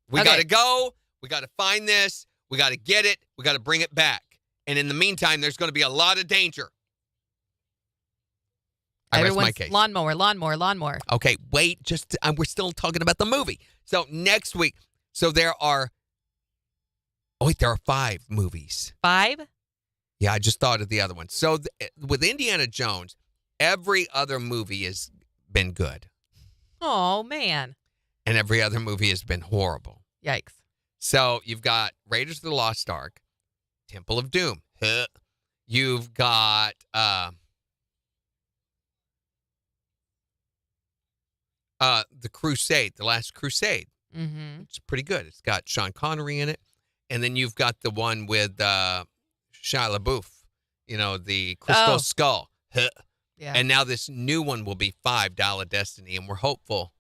We Okay. got to go. We got to find this. We got to get it. We got to bring it back. And in the meantime, there's going to be a lot of danger. I rest my case. Lawnmower. Okay, wait. We're still talking about the movie. So next week. So there are 5 movies. 5? Yeah, I just thought of the other one. So with Indiana Jones, every other movie has been good. Oh, man. And every other movie has been horrible. Yikes. So you've got Raiders of the Lost Ark, Temple of Doom. You've got The Crusade, The Last Crusade. Mm-hmm. It's pretty good. It's got Sean Connery in it. And then you've got the one with Shia LaBeouf, the Crystal Skull. Huh. Yeah. And now this new one will be $5 Destiny, and we're hopeful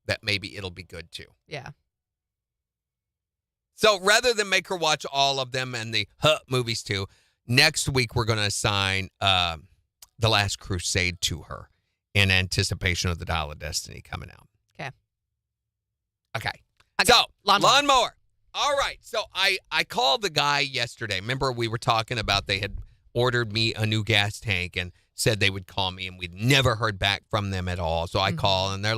that maybe it'll be good too. Yeah. So rather than make her watch all of them and the movies too, next week we're going to assign The Last Crusade to her in anticipation of the Dial of Destiny coming out. Okay. So, lawnmower. All right. So I called the guy yesterday. Remember we were talking about they had ordered me a new gas tank and said they would call me, and we'd never heard back from them at all. So I call, and I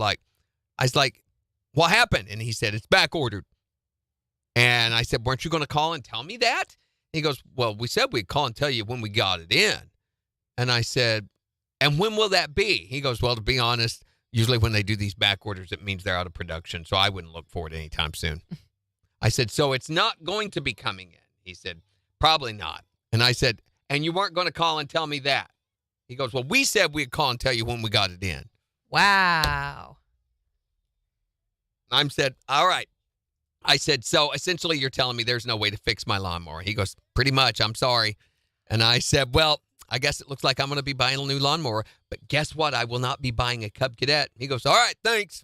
was like, what happened? And he said, it's back ordered. And I said, weren't you going to call and tell me that? He goes, well, we said we'd call and tell you when we got it in. And I said, and when will that be? He goes, well, to be honest, usually when they do these back orders, it means they're out of production. So I wouldn't look for it anytime soon. I said, so it's not going to be coming in. He said, probably not. And I said, and you weren't going to call and tell me that? He goes, well, we said we'd call and tell you when we got it in. Wow. I said, all right. I said, so essentially you're telling me there's no way to fix my lawnmower. He goes, pretty much, I'm sorry. And I said, well, I guess it looks like I'm going to be buying a new lawnmower. But guess what? I will not be buying a Cub Cadet. He goes, all right, thanks.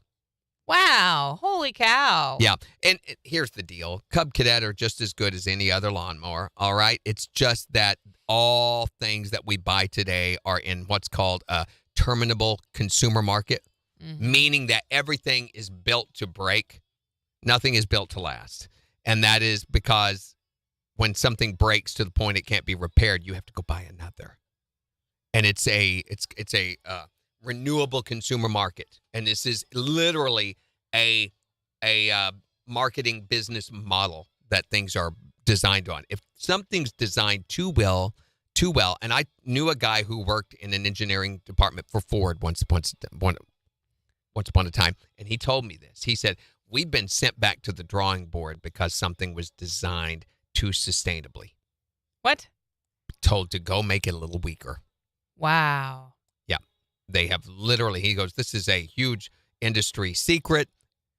Wow. Holy cow. Yeah. And here's the deal. Cub Cadet are just as good as any other lawnmower. All right. It's just that all things that we buy today are in what's called a terminable consumer market, meaning that everything is built to break. Nothing is built to last. And that is because when something breaks to the point it can't be repaired, you have to go buy another. And it's a renewable consumer market. And this is literally a marketing business model that things are designed on. If something's designed too well, and I knew a guy who worked in an engineering department for Ford once upon a time, and he told me this. He said, we've been sent back to the drawing board because something was designed too sustainably. What? Told to go make it a little weaker. Wow. Yeah. They have literally, he goes, this is a huge industry secret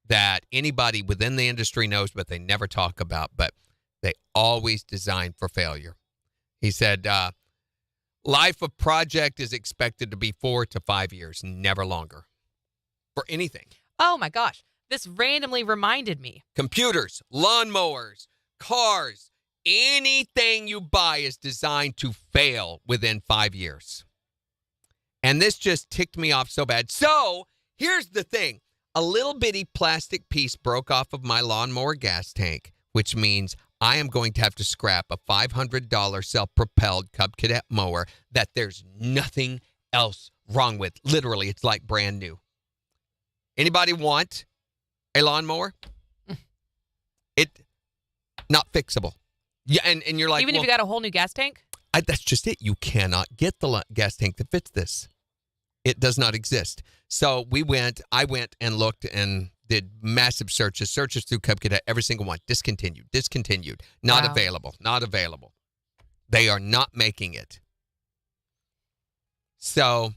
that anybody within the industry knows, but they never talk about, but they always design for failure. He said, life of project is expected to be 4 to 5 years, never longer for anything. Oh my gosh. This randomly reminded me. Computers, lawnmowers, cars, anything you buy is designed to fail within 5 years. And this just ticked me off so bad. So here's the thing. A little bitty plastic piece broke off of my lawnmower gas tank, which means I am going to have to scrap a $500 self-propelled Cub Cadet mower that there's nothing else wrong with. Literally, it's like brand new. Anybody want a lawnmower? Not fixable. Yeah, and you're like, even if you got a whole new gas tank? That's just it. You cannot get the gas tank that fits this. It does not exist. So I went and looked and did massive searches through Cub Cadet, every single one. Discontinued, not Wow. available. They are not making it. So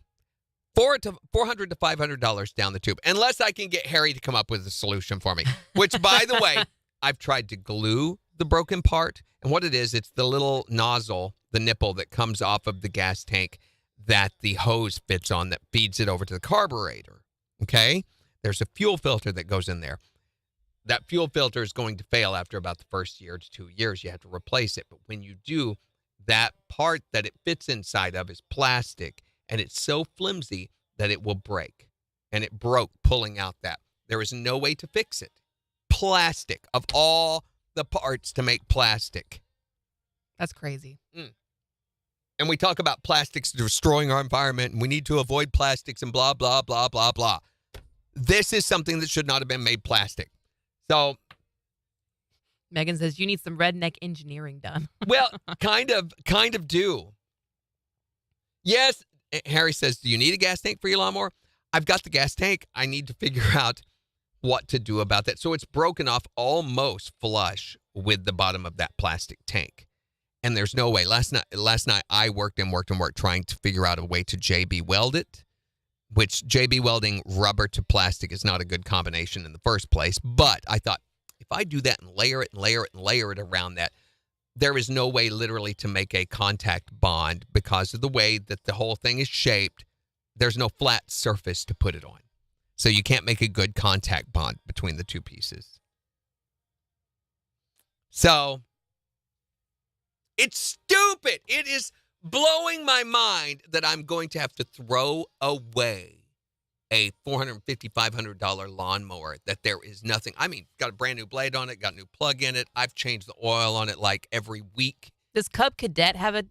$400 to $500 down the tube, unless I can get Harry to come up with a solution for me, which, by the way, I've tried to glue the broken part. And what it is, it's the little nozzle, the nipple that comes off of the gas tank that the hose fits on that feeds it over to the carburetor. Okay? There's a fuel filter that goes in there. That fuel filter is going to fail after about the first year to 2 years. You have to replace it. But when you do, that part that it fits inside of is plastic, and it's so flimsy that it will break. And it broke pulling out that. There is no way to fix it. Plastic, of all the parts to make plastic. That's crazy. And we talk about plastics destroying our environment, and we need to avoid plastics and blah, blah, blah, blah, blah. This is something that should not have been made plastic. So Megan says you need some redneck engineering done. well, kind of do. Yes, Harry says, do you need a gas tank for your lawnmower? I've got the gas tank. I need to figure out what to do about that. So it's broken off almost flush with the bottom of that plastic tank. And there's no way. Last night I worked trying to figure out a way to JB weld it, which JB welding rubber to plastic is not a good combination in the first place. But I thought, if I do that and layer it around that, there is no way literally to make a contact bond because of the way that the whole thing is shaped. There's no flat surface to put it on. So you can't make a good contact bond between the two pieces. So it's stupid. It is blowing my mind that I'm going to have to throw away a $450, $500 lawnmower that there is nothing. I mean, got a brand new blade on it, got a new plug in it. I've changed the oil on it like every week. Does Cub Cadet have a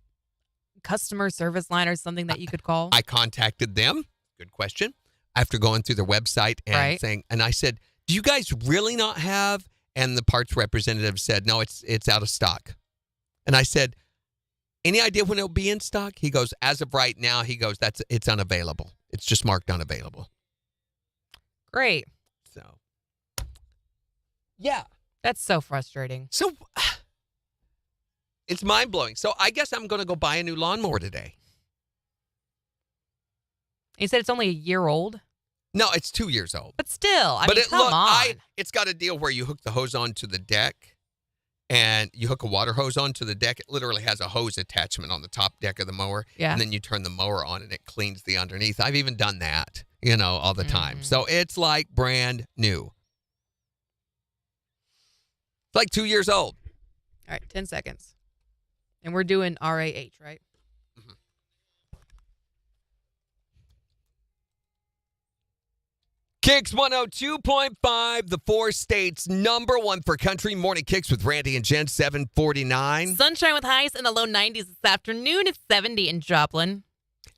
customer service line or something that you could call? I contacted them. Good question. After going through their website and saying, and I said, do you guys really not have? And the parts representative said, no, it's out of stock. And I said, any idea when it'll be in stock? He goes, as of right now, he goes, it's unavailable. It's just marked unavailable. Great. So, yeah. That's so frustrating. So, it's mind-blowing. So, I guess I'm going to go buy a new lawnmower today. You said it's only a year old? No, it's 2 years old. But still, I mean, come look, on. It's got a deal where you hook the hose onto the deck, and you hook a water hose onto the deck. It literally has a hose attachment on the top deck of the mower. Yeah. And then you turn the mower on, and it cleans the underneath. I've even done that, all the time. So it's like brand new. It's like 2 years old. All right, 10 seconds. And we're doing RAH, right? KIX 102.5, the 4 states' #1 for country. Morning KIX with Randy and Jen, 749. Sunshine with highs in the low 90s this afternoon. It's 70 in Joplin.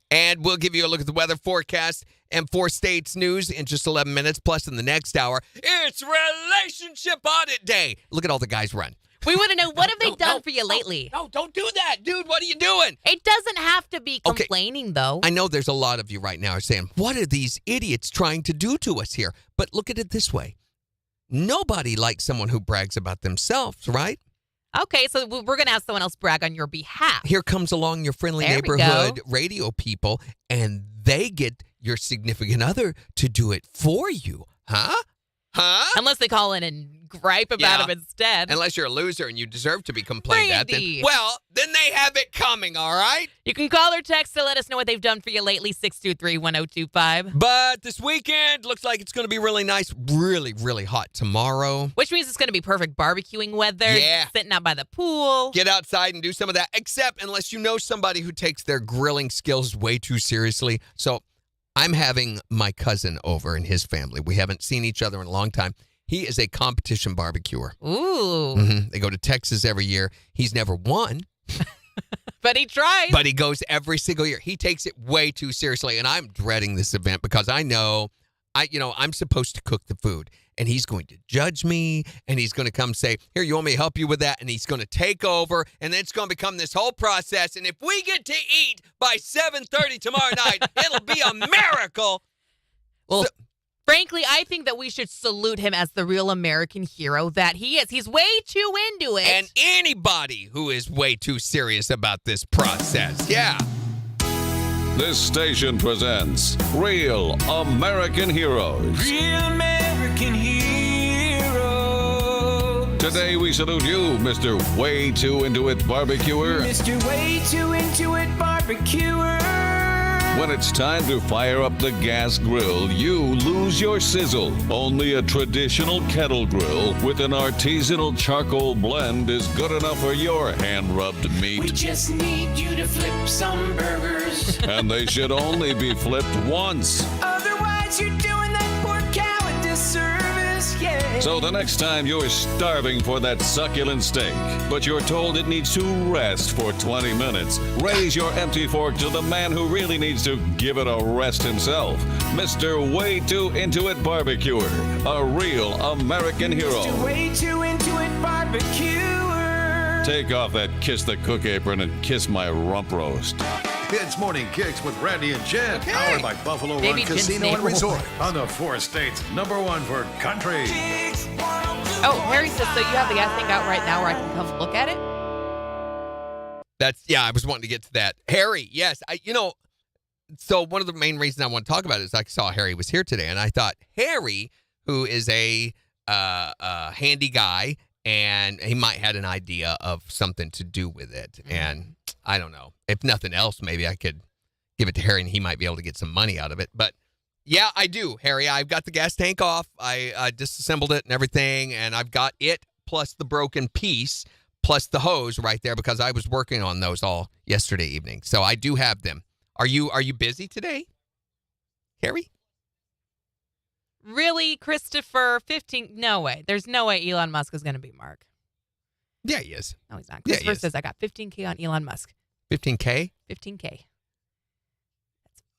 And we'll give you a look at the weather forecast and 4 states news in just 11 minutes. Plus, in the next hour, it's relationship audit day. Look at all the guys run. We want to know, what have they done for you lately? No, don't do that. Dude, what are you doing? It doesn't have to be complaining, though. I know there's a lot of you right now are saying, what are these idiots trying to do to us here? But look at it this way. Nobody likes someone who brags about themselves, right? Okay, so we're going to have someone else brag on your behalf. Here comes along your friendly neighborhood radio people, and they get your significant other to do it for you. Huh? Unless they call in and gripe about him instead. Unless you're a loser and you deserve to be complained at. Then they have it coming, all right? You can call or text to let us know what they've done for you lately, 623-1025. But this weekend looks like it's going to be really nice, really, really hot tomorrow. Which means it's going to be perfect barbecuing weather. Yeah. Sitting out by the pool. Get outside and do some of that, except unless you know somebody who takes their grilling skills way too seriously. So I'm having my cousin over and his family. We haven't seen each other in a long time. He is a competition barbecuer. Ooh. They go to Texas every year. He's never won. But he tries. But he goes every single year. He takes it way too seriously, and I'm dreading this event because I know I'm supposed to cook the food, and he's going to judge me, and he's going to come say, here, you want me to help you with that? And he's going to take over, and then it's going to become this whole process. And if we get to eat by 7:30 tomorrow night, it'll be a miracle. Well, frankly, I think that we should salute him as the real American hero that he is. He's way too into it. And anybody who is way too serious about this process. Yeah. This station presents Real American Heroes. Real American Heroes. Today we salute you, Mr. Way Too Into It Barbecuer. Mr. Way Too Into It Barbecuer. When it's time to fire up the gas grill, you lose your sizzle. Only a traditional kettle grill with an artisanal charcoal blend is good enough for your hand-rubbed meat. We just need you to flip some burgers. And they should only be flipped once. Otherwise, you're doing that poor cow a disservice, yeah. So the next time you're starving for that succulent steak, but you're told it needs to rest for 20 minutes, raise your empty fork to the man who really needs to give it a rest himself, Mr. Way Too Into It Barbecuer, a real American hero. Mr. Way Too Into It Barbecuer. Take off that kiss the cook apron and kiss my rump roast. It's Morning Kicks with Randy and Jen, powered by Buffalo Baby Run Jen's Casino and neighborhood. Resort on the 4 states' #1 for country. Oh, Harry says, so you have the gas tank out right now where I can come look at it? I was wanting to get to that. Harry, yes. So one of the main reasons I want to talk about it is I saw Harry was here today, and I thought Harry, who is a handy guy and he might had an idea of something to do with it. And I don't know. If nothing else, maybe I could give it to Harry and he might be able to get some money out of it. But yeah, I do, Harry. I've got the gas tank off. I disassembled it and everything, and I've got it plus the broken piece plus the hose right there because I was working on those all yesterday evening. So I do have them. Are you busy today, Harry? Really, Christopher? 15? No way. There's no way Elon Musk is going to beat Mark. Yeah, he is. No, he's not. Yeah, Christopher he is. says I got 15K on Elon Musk. 15K? 15K.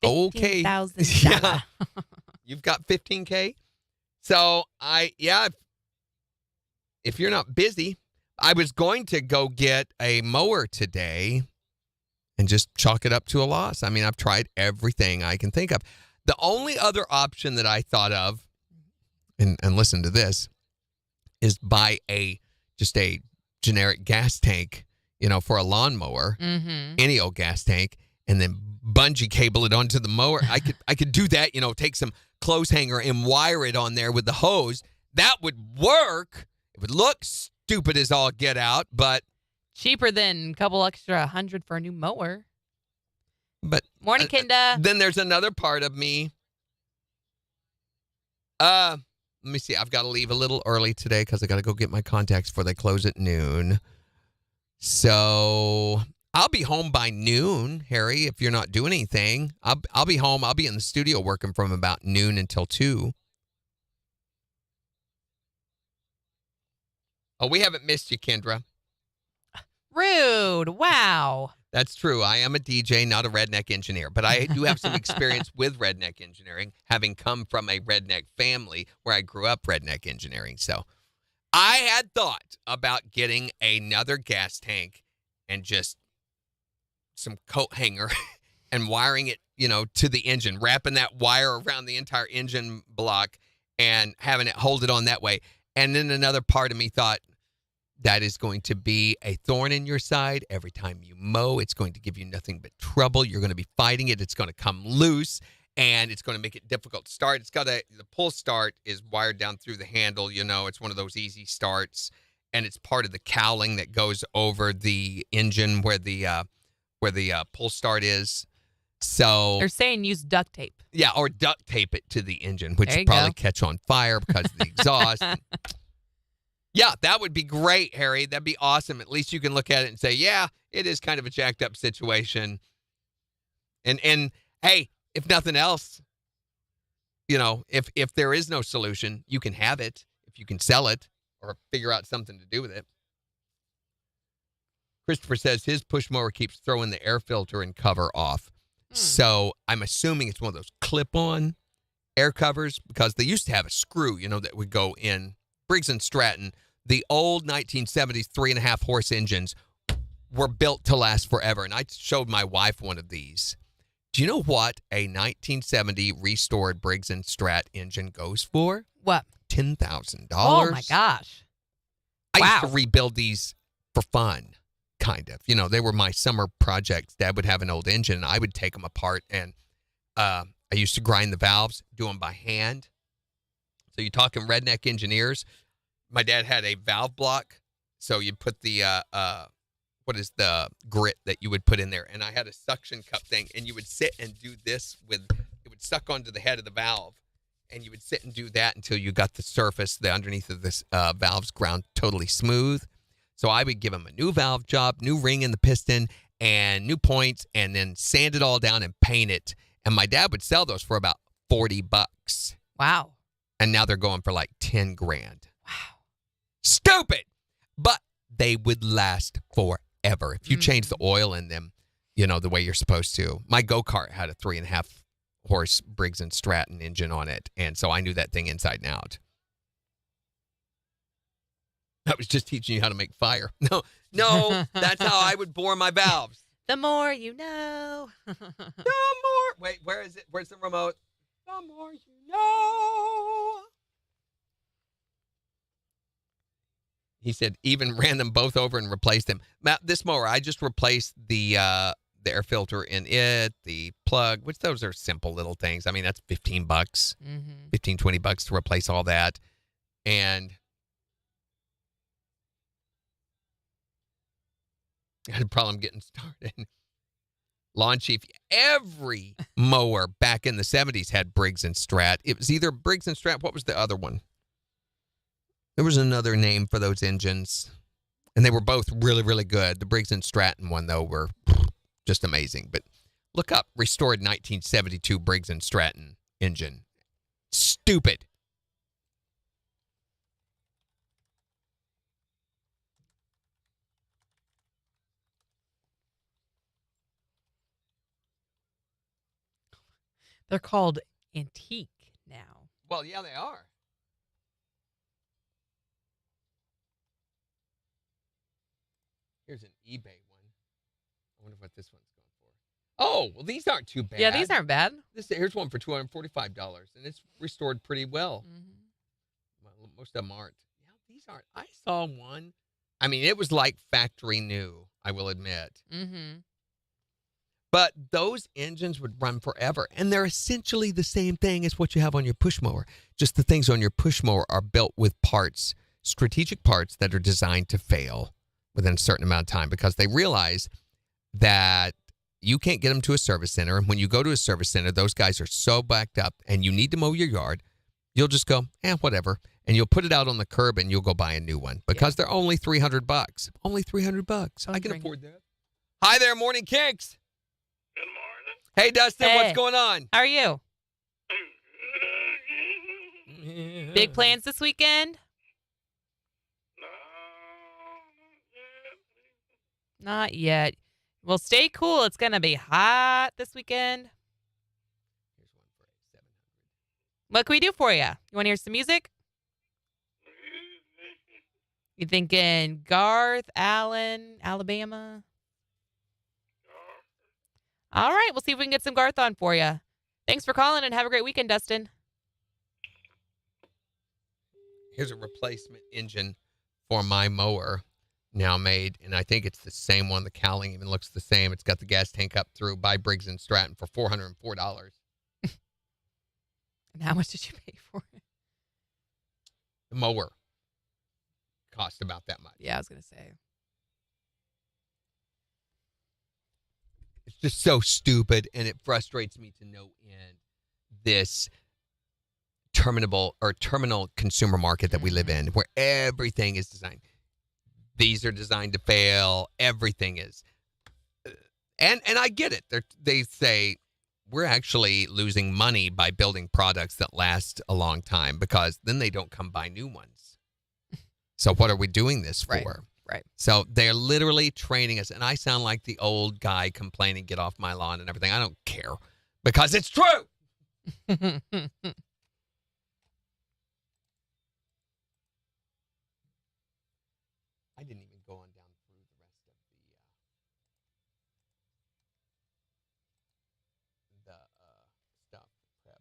Okay. $15,000. Yeah. You've got 15K? So, if you're not busy, I was going to go get a mower today and just chalk it up to a loss. I mean, I've tried everything I can think of. The only other option that I thought of, and listen to this, is buy just a generic gas tank, for a lawnmower, any old gas tank, and then bungee cable it onto the mower. I could do that, take some clothes hanger and wire it on there with the hose. That would work. It would look stupid as all get out, but cheaper than a couple extra 100 for a new mower. But morning, Kinda. Then there's another part of me. Let me see. I've got to leave a little early today because I got to go get my contacts before they close at noon. So I'll be home by noon, Harry. If you're not doing anything, I'll be home. I'll be in the studio working from about noon until 2. Oh, we haven't missed you, Kendra. Rude. Wow. That's true. I am a DJ, not a redneck engineer, but I do have some experience with redneck engineering, having come from a redneck family where I grew up redneck engineering. So I had thought about getting another gas tank and just some coat hanger and wiring it, to the engine, wrapping that wire around the entire engine block and having it hold it on that way. And then another part of me thought, that is going to be a thorn in your side. Every time you mow, it's going to give you nothing but trouble. You're going to be fighting it. It's going to come loose, and it's going to make it difficult to start. The pull start is wired down through the handle. It's one of those easy starts, and it's part of the cowling that goes over the engine where the pull start is. So they're saying use duct tape. Yeah, or duct tape it to the engine, which There would you probably go. catch on fire because of the exhaust. Yeah, that would be great, Harry. That'd be awesome. At least you can look at it and say, yeah, it is kind of a jacked up situation. And hey, if nothing else, if there is no solution, you can have it. If you can sell it or figure out something to do with it. Christopher says his push mower keeps throwing the air filter and cover off. So I'm assuming it's one of those clip-on air covers because they used to have a screw, that would go in. Briggs & Stratton, the old 1970s 3.5 horse engines were built to last forever. And I showed my wife one of these. Do you know what a 1970 restored Briggs & Stratt engine goes for? What? $10,000. Oh, my gosh. I used to rebuild these for fun, kind of. They were my summer projects. Dad would have an old engine, and I would take them apart. And I used to grind the valves, do them by hand. So you're talking redneck engineers. My dad had a valve block. So you'd put the, what is the grit that you would put in there? And I had a suction cup thing. And you would sit and do this it would suck onto the head of the valve. And you would sit and do that until you got the surface, the underneath of this valve's ground totally smooth. So I would give him a new valve job, new ring in the piston, and new points, and then sand it all down and paint it. And my dad would sell those for about $40. Wow. And now they're going for like $10,000. Wow. Stupid. But they would last forever. If you change the oil in them, the way you're supposed to. My go-kart had a 3.5 horse Briggs & Stratton engine on it. And so I knew that thing inside and out. I was just teaching you how to make fire. No, that's how I would bore my valves. The more you know. The more. Wait, where is it? Where's the remote? The more you know. He said even ran them both over and replaced them. Now, this mower, I just replaced the air filter in it, the plug, which those are simple little things. I mean, that's $15, $15, $20 to replace all that. And I had a problem getting started. Lawn Chief, every mower back in the 70s had Briggs and Strat. It was either Briggs and Strat. What was the other one? There was another name for those engines, and they were both really, really good. The Briggs and Stratton one, though, were just amazing. But look up restored 1972 Briggs and Stratton engine. Stupid. They're called antique now. Well, yeah, they are. Here's an eBay one. I wonder what this one's going for. Oh, well, these aren't too bad. Yeah, these aren't bad. Here's one for $245, and it's restored pretty well. Well, most of them aren't. Yeah, these aren't. I saw one. I mean, it was like factory new, I will admit. But those engines would run forever, and they're essentially the same thing as what you have on your push mower. Just the things on your push mower are built with parts, strategic parts that are designed to fail within a certain amount of time because they realize that you can't get them to a service center. And when you go to a service center, those guys are so backed up and you need to mow your yard, you'll just go, whatever. And you'll put it out on the curb and you'll go buy a new one because they're only $300. Only $300. I can afford that. Hi there, Morning Kicks. Good morning. Hey, Dustin, Hey. what's going on? How are you? Big plans this weekend? Not yet. Well, stay cool. It's going to be hot this weekend. Here's one for $700. What can we do for you? You want to hear some music? You thinking Garth, Allen, Alabama? All right. We'll see if we can get some Garth on for you. Thanks for calling and have a great weekend, Dustin. Here's a replacement engine for my mower now made, and I think it's the same one. The cowling even looks the same. It's got the gas tank up through by Briggs & Stratton for $404. And how much did you pay for it? The mower cost about that much. Yeah, I was going to say. It's just so stupid, and it frustrates me to no end, this terminal consumer market that we live in, where everything is designed. These are designed to fail. Everything is. And I get it. They say we're actually losing money by building products that last a long time because then they don't come buy new ones. So what are we doing this for? Right. So they're literally training us. And I sound like the old guy complaining, get off my lawn and everything. I don't care because it's true. I didn't even go on down through the rest of the stuff prep.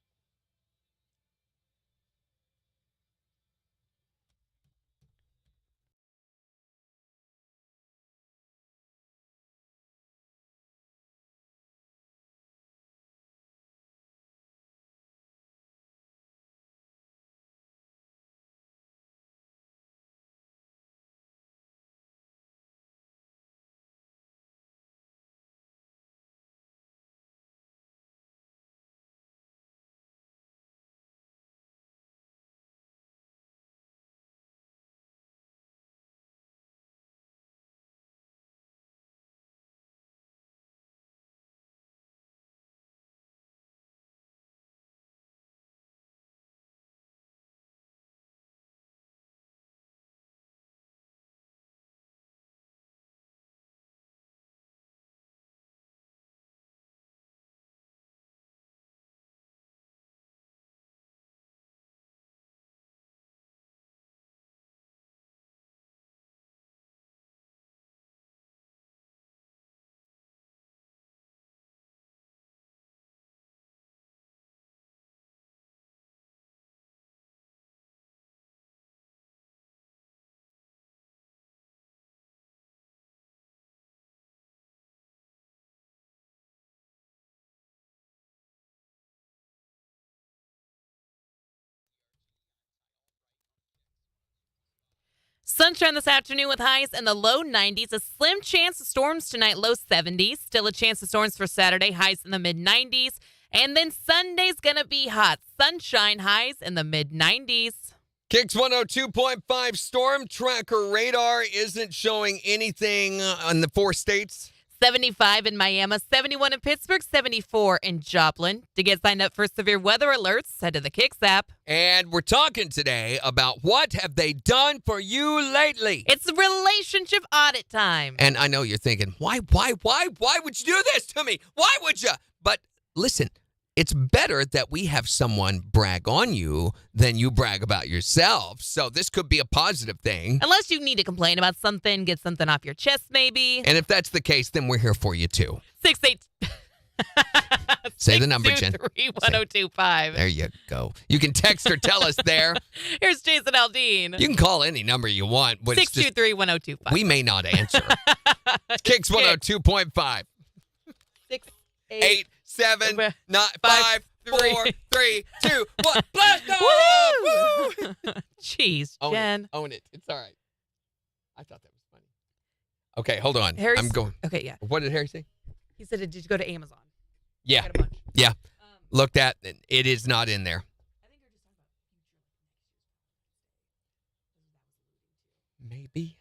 Sunshine this afternoon with highs in the low 90s. A slim chance of storms tonight, low 70s. Still a chance of storms for Saturday, highs in the mid 90s. And then Sunday's going to be hot. Sunshine, highs in the mid 90s. KIX 102.5 storm tracker radar isn't showing anything on the 4 states. 75 in Miami, 71 in Pittsburgh, 74 in Joplin. To get signed up for severe weather alerts, head to the KIX app. And we're talking today about what have they done for you lately? It's relationship audit time. And I know you're thinking, why would you do this to me? Why would you? But listen, it's better that we have someone brag on you than you brag about yourself. So this could be a positive thing. Unless you need to complain about something, get something off your chest maybe. And if that's the case, then we're here for you too. 68. Say the number, Jen. 623-1025. There you go. You can text or tell us there. Here's Jason Aldean. You can call any number you want. 623-1025. We may not answer. KIX 102.5. 6, 8, 7, 9, 5, 4, 3, 2, 1. Blast off! Woo! Jeez, Jen. Own it. It's all right. I thought that was funny. Okay, hold on. Harry's, I'm going. Okay, yeah. What did Harry say? He said, did you go to Amazon? Yeah. Get a bunch. Yeah. Looked at. It is not in there. I think you're just talking about Maybe.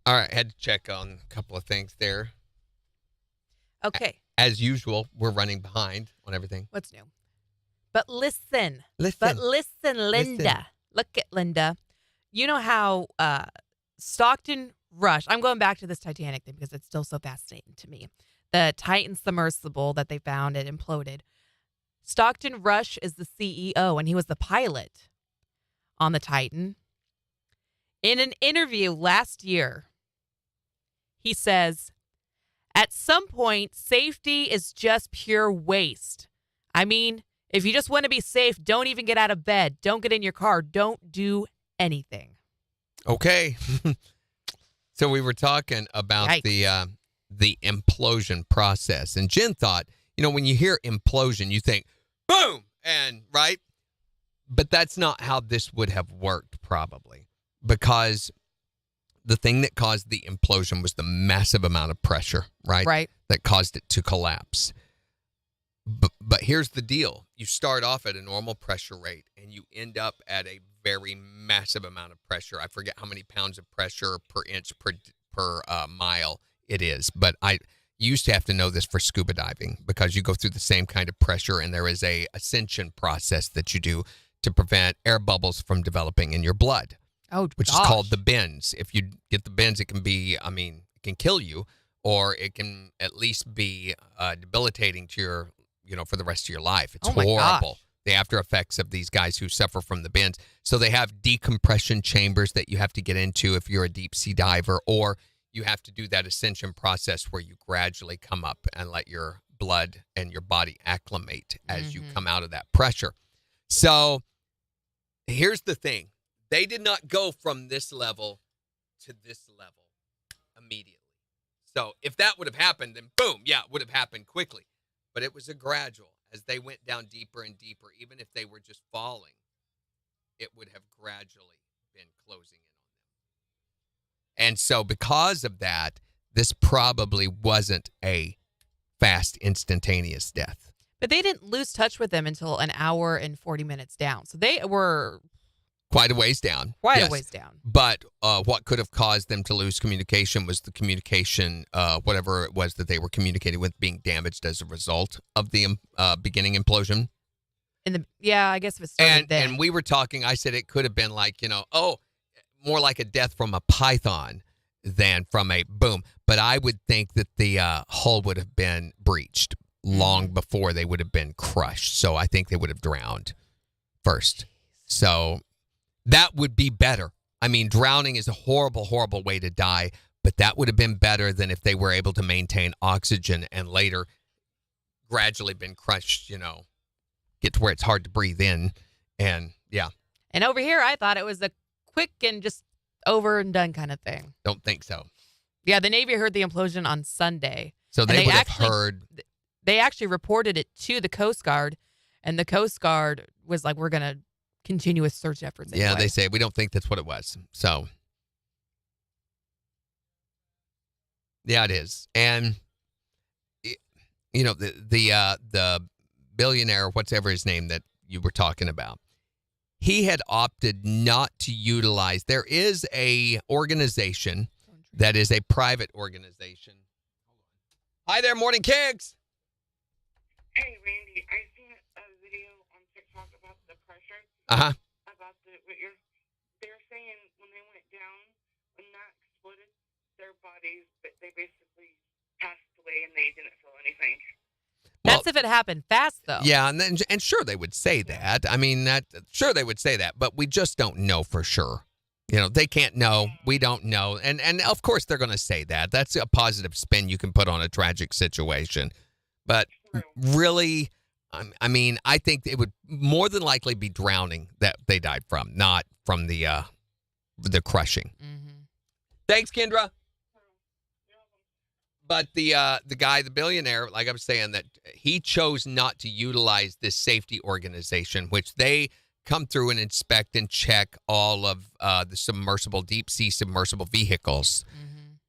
All right, had to check on a couple of things there. Okay. As usual, we're running behind on everything. What's new? But listen. Listen. But listen, Linda. Listen. Look at Linda. You know how Stockton Rush, I'm going back to this Titanic thing because it's still so fascinating to me. The Titan submersible that they found, it imploded. Stockton Rush is the CEO, and he was the pilot on the Titan. In an interview last year, he says, at some point, safety is just pure waste. I mean, if you just want to be safe, don't even get out of bed. Don't get in your car. Don't do anything. Okay. So we were talking about Yikes. the implosion process. And Jen thought, when you hear implosion, you think, boom, and right? But that's not how this would have worked probably, because the thing that caused the implosion was the massive amount of pressure, right? Right. That caused it to collapse. But here's the deal. You start off at a normal pressure rate and you end up at a very massive amount of pressure. I forget how many pounds of pressure per inch per mile it is. But I used to have to know this for scuba diving because you go through the same kind of pressure and there is a ascension process that you do to prevent air bubbles from developing in your blood. Oh, which gosh. is called the bends. If you get the bends, it can be, it can kill you, or it can at least be debilitating to your, for the rest of your life. It's horrible. Gosh. The after effects of these guys who suffer from the bends. So they have decompression chambers that you have to get into if you're a deep sea diver, or you have to do that ascension process where you gradually come up and let your blood and your body acclimate as you come out of that pressure. So here's the thing. They did not go from this level to this level immediately. So if that would have happened, then boom, yeah, it would have happened quickly. But it was a gradual. As they went down deeper and deeper, even if they were just falling, it would have gradually been closing And so because of that, this probably wasn't a fast, instantaneous death. But they didn't lose touch with them until an hour and 40 minutes down. So they were Quite a ways down. quite yes. a ways down. But what could have caused them to lose communication was the communication, whatever it was that they were communicating with, being damaged as a result of the beginning implosion. I guess if it started then. And we were talking, I said it could have been like, more like a death from a python than from a boom. But I would think that the hull would have been breached long before they would have been crushed. So I think they would have drowned first. So that would be better. I mean, drowning is a horrible, horrible way to die, but that would have been better than if they were able to maintain oxygen and later gradually been crushed, get to where it's hard to breathe in. And yeah. And over here, I thought it was a quick and just over and done kind of thing. Don't think so. Yeah, the Navy heard the implosion on Sunday. So they would have actually heard. They actually reported it to the Coast Guard, and the Coast Guard was like, we're going to continue with search efforts. Yeah, anyway. they say we don't think that's what it was. So, yeah, it is. And, the billionaire, whatever his name that you were talking about, he had opted not to utilize. There is a organization that is a private organization. Hi there, Morning Kicks. Hey, Randy, I seen a video on TikTok about the pressure. Uh-huh. About they're saying when they went down, when that exploded, their bodies, they basically passed away and they didn't feel anything. That's if it happened fast, though. Yeah, and sure they would say that. I mean, sure they would say that, but we just don't know for sure. They can't know. We don't know. And of course they're going to say that. That's a positive spin you can put on a tragic situation. But really, I mean, I think it would more than likely be drowning that they died from, not from the crushing. Mm-hmm. Thanks, Kendra. But the guy, the billionaire, like I was saying, that he chose not to utilize this safety organization, which they come through and inspect and check all of the deep sea submersible vehicles.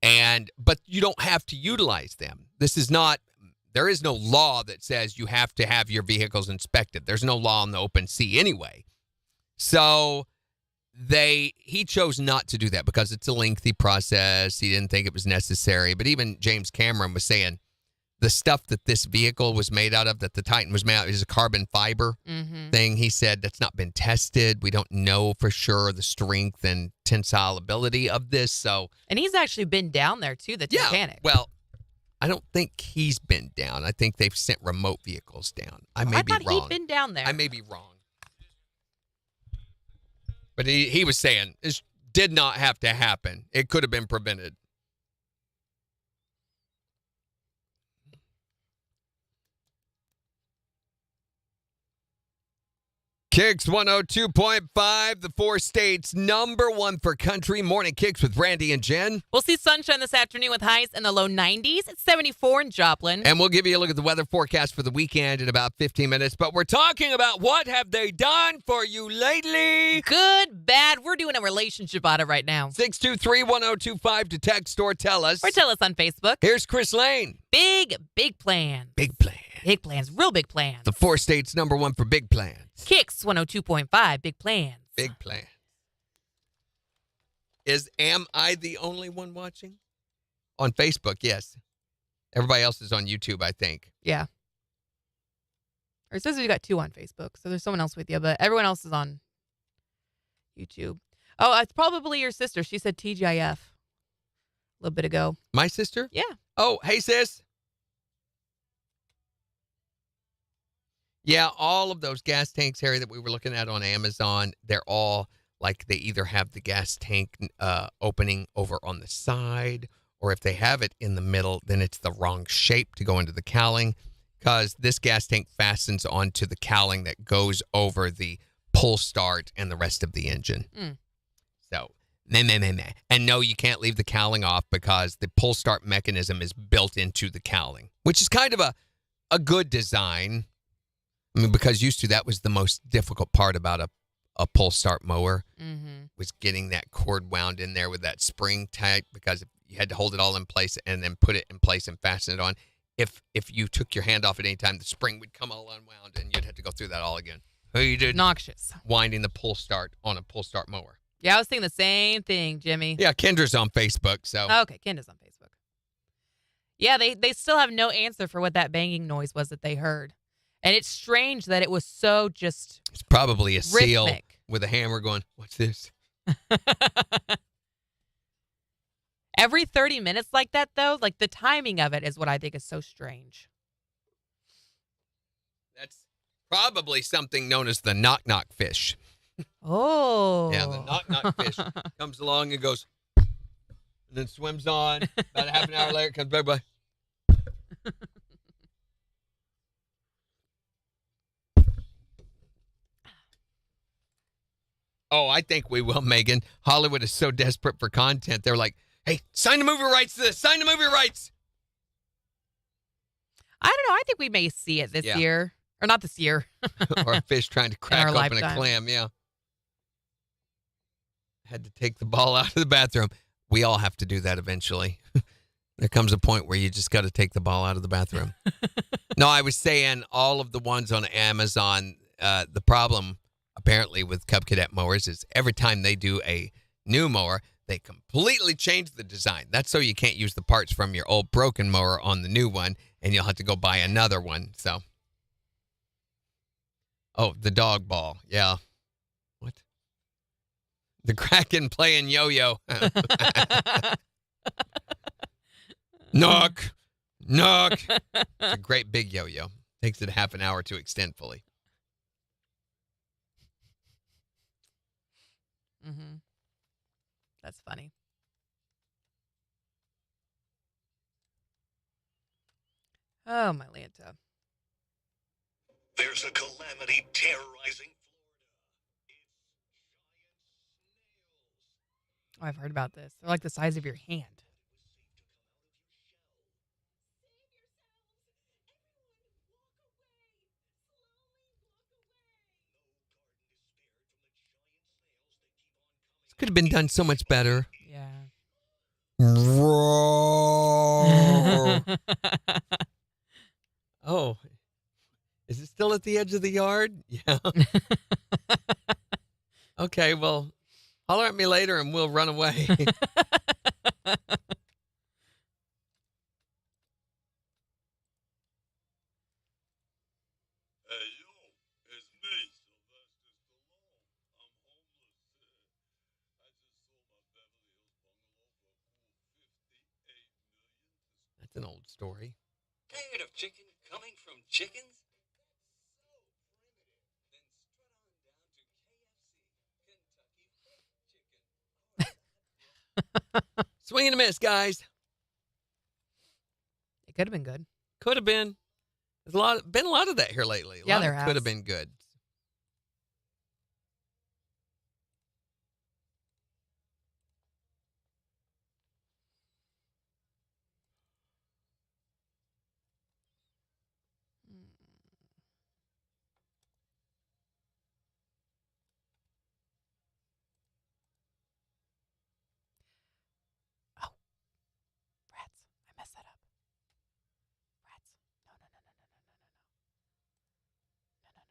Mm-hmm. But you don't have to utilize them. There is no law that says you have to have your vehicles inspected. There's no law on the open sea anyway. So he chose not to do that because it's a lengthy process. He didn't think it was necessary. But even James Cameron was saying the stuff that this vehicle was made out of, that the Titan was made out of, is a carbon fiber thing. He said that's not been tested. We don't know for sure the strength and tensile ability of this. And he's actually been down there, too, the Titanic. Well, I don't think he's been down. I think they've sent remote vehicles down. I may be wrong. I thought he'd been down there. I may be wrong. But he was saying this did not have to happen. It could have been prevented. KIX 102.5, the 4 states #1 for country. Morning Kicks with Randy and Jen. We'll see sunshine this afternoon with highs in the low 90s. It's 74 in Joplin. And we'll give you a look at the weather forecast for the weekend in about 15 minutes. But we're talking about what have they done for you lately? Good, bad. We're doing a relationship audit right now. 623-1025 to text or tell us. Or tell us on Facebook. Here's Chris Lane. Big plans. Big plan. Big plans. Real big plans. The 4 states #1 for big plans. KIX 102.5, big plans. Big plan. Am I the only one watching? On Facebook, yes. Everybody else is on YouTube, I think. Yeah. Or it says we got 2 on Facebook, so there's someone else with you, but everyone else is on YouTube. Oh, it's probably your sister. She said TGIF a little bit ago. My sister? Yeah. Oh, hey, sis. Yeah, all of those gas tanks, Harry, that we were looking at on Amazon, they're all like they either have the gas tank opening over on the side, or if they have it in the middle, then it's the wrong shape to go into the cowling, because this gas tank fastens onto the cowling that goes over the pull start and the rest of the engine. So, and no, you can't leave the cowling off because the pull start mechanism is built into the cowling, which is kind of a good design. I mean, because used to that was the most difficult part about a pull start mower. was getting that cord wound in there with that spring tight, because you had to hold it all in place and then put it in place and fasten it on. If you took your hand off at any time, the spring would come all unwound and you'd have to go through that all again. Who you did Noxious. winding the pull start on a pull start mower. Yeah, I was thinking the same thing, Jimmy. Yeah, Kendra's on Facebook, so. Okay, Kendra's on Facebook. Yeah, they still have no answer for what that banging noise was that they heard. And it's strange that it was so just It's probably a seal rhythmic. with a hammer going, what's this? Every 30 minutes like that, though, like the timing of it is what I think is so strange. That's probably something known as the knock-knock fish. Oh. Yeah, the knock-knock fish comes along and goes, and then swims on. About a half an hour later, comes back by. Oh, I think we will, Megan. Hollywood is so desperate for content. They're like, hey, sign the movie rights to this. Sign the movie rights. I don't know. I think we may see it this Yeah. year. Or not this year. Or a fish trying to crack our open lifetime. a clam, yeah. Had to take the ball out of the bathroom. We all have to do that eventually. There comes a point where you just got to take the ball out of the bathroom. No, I was saying all of the ones on Amazon, the problem apparently with Cub Cadet mowers is every time they do a new mower, they completely change the design. That's so you can't use the parts from your old broken mower on the new one, and you'll have to go buy another one. So, oh, the dog ball. Yeah. What? The Kraken playing yo-yo. Knock. Knock. It's a great big yo-yo. Takes it half an hour to extend fully. Mm-hmm. That's funny. Oh, my Lanta. There's a calamity terrorizing Oh, I've heard about this. They're like the size of your hand. This could have been done so much better. Yeah. Roar. Oh, is it still at the edge of the yard? Yeah. Okay, well, holler at me later and we'll run away. Hey, yo, it's me, Sylvester Stallone. I'm homeless. I just sold my Beverly Hills bungalow for a cool $58 million. That's an old story. Tired of chicken coming from chickens? Then strut on down to KFC, Kentucky Fried Chicken. Swing and a miss, guys. It could have been good. Could have been. There's been a lot of that here lately. Yeah, there has. Could have been good. Oh. Rats. I messed that up. Rats. No, no, no, no, no, no, no, no, no.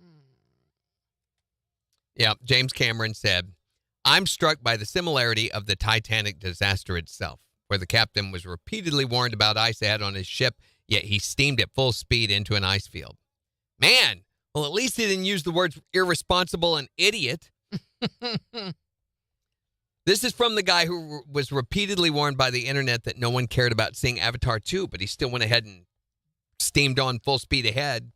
No, no, no, no, no, no, no, no. Yeah, James Cameron said, I'm struck by the similarity of the Titanic disaster itself, where the captain was repeatedly warned about ice ahead on his ship, yet he steamed at full speed into an ice field. Man, well, at least he didn't use the words irresponsible and idiot. This is from the guy who was repeatedly warned by the internet that no one cared about seeing Avatar 2, but he still went ahead and steamed on full speed ahead.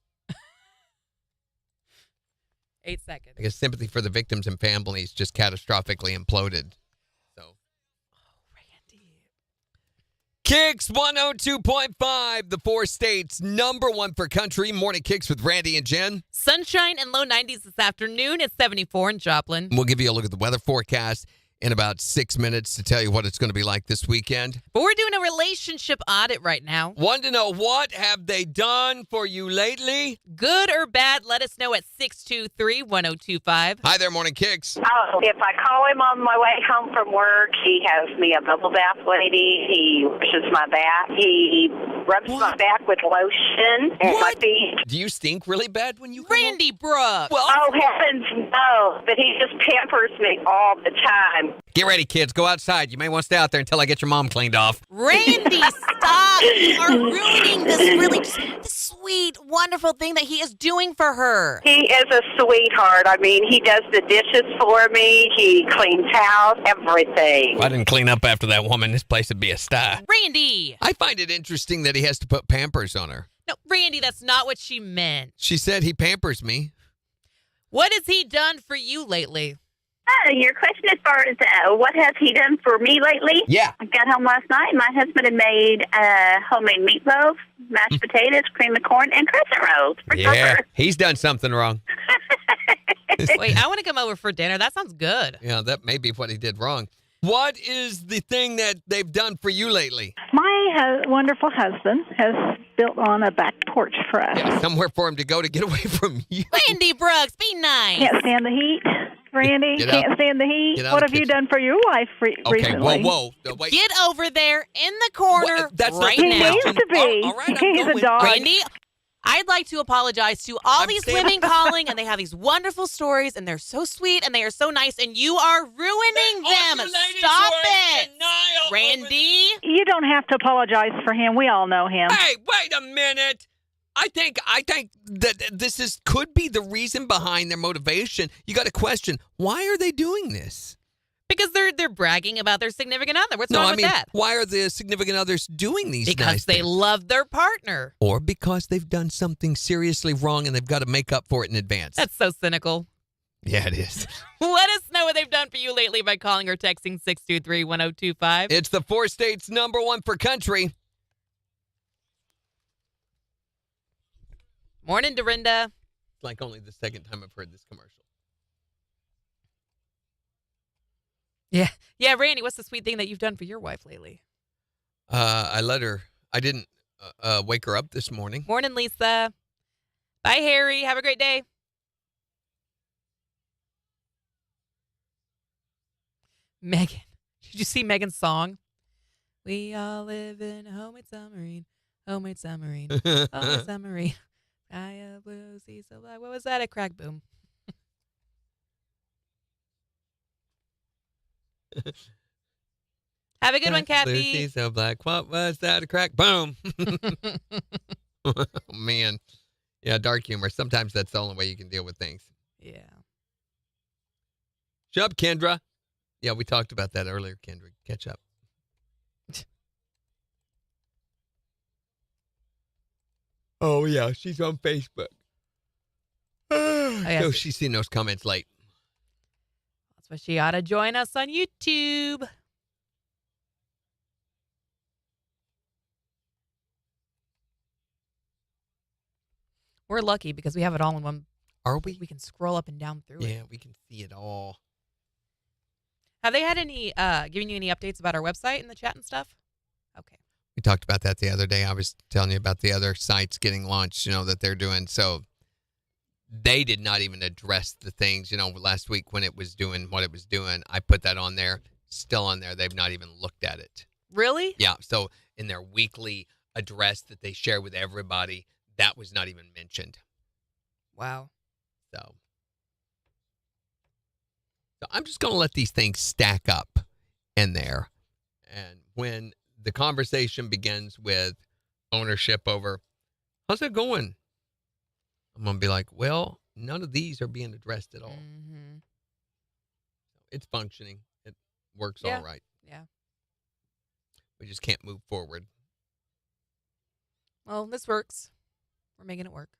8 seconds. I guess sympathy for the victims and families just catastrophically imploded. So, Oh, Randy. KIX 102.5, the 4 states number 1 for country. Morning KIX with Randy and Jen. Sunshine and low 90s this afternoon. It's 74 in Joplin. We'll give you a look at the weather forecast in about 6 minutes to tell you what it's going to be like this weekend. But we're doing a relationship audit right now. Want to know what have they done for you lately? Good or bad, let us know at 623-1025. Hi there, Morning KIX. Oh, if I call him on my way home from work, he has me a bubble bath lady. He washes my back. He rubs my back with lotion and my feet. Do you stink really bad when you come home? Randy Brooks. Well, Oh, heavens, no. But he just pampers me all the time. get ready, kids. Go outside. You may want to stay out there until I get your mom cleaned off. Randy, stop. You are ruining this really this sweet, wonderful thing that he is doing for her. He is a sweetheart. I mean, he does the dishes for me. He cleans house, everything. If I didn't clean up after that woman, this place would be a sty. Randy. I find it interesting that he has to put Pampers on her. No, Randy, that's not what she meant. She said he pampers me. What has he done for you lately? Your question as far as what has he done for me lately? Yeah. I got home last night. My husband had made homemade meatloaf, mashed potatoes, cream of corn, and crescent rolls for supper. He's done something wrong. Wait, I want to come over for dinner. That sounds good. Yeah, that may be what he did wrong. What is the thing that they've done for you lately? My wonderful husband has built on a back porch for us. Yeah, somewhere for him to go to get away from you. Randy Brooks, be nice. Can't stand the heat, Randy. Get Can't out. stand the heat. Get out What of have the you kitchen. done for your wife Okay, recently? whoa. No, wait. Get over there in the corner What? That's not right the He now. needs to be. All right, I'm He's going. a dog. Randy, I'd like to apologize to all I'm these standing- women calling, and they have these wonderful stories, and they're so sweet, and they are so nice, and you are ruining them. Stop it. Randy. You don't have to apologize for him. We all know him. Hey, wait a minute. I think that this could be the reason behind their motivation. You got to question, why are they doing this? Because they're bragging about their significant other. What's No, wrong I with mean, that? why are the significant others doing these Because nice they things? love their partner. Or because they've done something seriously wrong and they've got to make up for it in advance. That's so cynical. Yeah, it is. Let us know what they've done for you lately by calling or texting 623-1025. It's the 4 states number 1 for country. Morning, Dorinda. It's like only the second time I've heard this commercial. Yeah, Randy, what's the sweet thing that you've done for your wife lately? I didn't wake her up this morning. Morning, Lisa. Bye, Harry. Have a great day. Megan. Did you see Megan's song? We all live in a homemade submarine. Homemade submarine. Homemade submarine. Sky of blue, sea so black. What was that? A crack boom. Have a good one, Kathy. Lucy, so black. What was that? A crack? Boom. Oh, man. Yeah, dark humor. Sometimes that's the only way you can deal with things. Yeah. Shut up, Kendra. Yeah, we talked about that earlier, Kendra. Catch up. Oh, yeah. She's on Facebook. yeah. So she's seen those comments late. That's why she ought to join us on YouTube. We're lucky because we have it all in one. Are we? We can scroll up and down through it. Yeah, we can see it all. Have they had any giving you any updates about our website and the chat and stuff? Okay. We talked about that the other day. I was telling you about the other sites getting launched, that they're doing. So they did not even address the things, last week when it was doing what it was doing. I put that on there, still on there. They've not even looked at it. Really? Yeah. So in their weekly address that they share with everybody, that was not even mentioned. Wow. So I'm just going to let these things stack up in there. And when the conversation begins with ownership over, how's it going? I'm going to be like, well, none of these are being addressed at all. Mm-hmm. It's functioning. It works Yeah. all right. Yeah. We just can't move forward. Well, this works. We're making it work.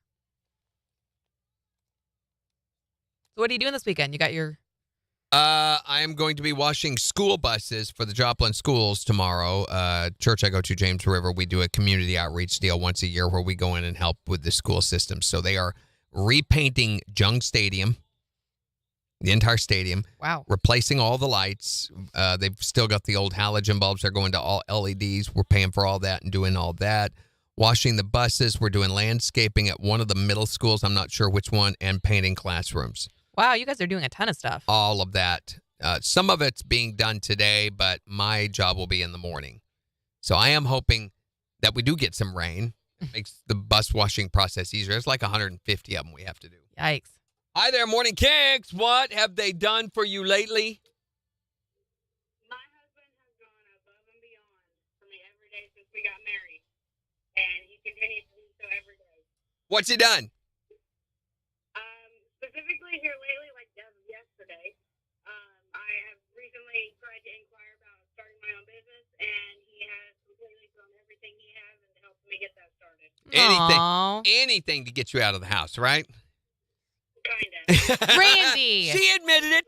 So what are you doing this weekend? You got your I am going to be washing school buses for the Joplin schools tomorrow. Church I go to, James River, we do a community outreach deal once a year where we go in and help with the school system. So they are repainting Jung Stadium, the entire stadium. Wow. Replacing all the lights. They've still got the old halogen bulbs. They're going to all LEDs. We're paying for all that and doing all that. Washing the buses. We're doing landscaping at one of the middle schools. I'm not sure which one. And painting classrooms. Wow, you guys are doing a ton of stuff. All of that. Some of it's being done today, but my job will be in the morning. So I am hoping that we do get some rain. It makes the bus washing process easier. It's like 150 of them we have to do. Yikes. Hi there, Morning Kicks. What have they done for you lately? My husband has gone above and beyond for me every day since we got married, and he continues to do so every day. What's he done? Specifically here lately, like as of yesterday, I have recently tried to inquire about starting my own business, and he has completely thrown everything he has into helping me get that started. Anything to get you out of the house, right? Kinda. Randy! She admitted it.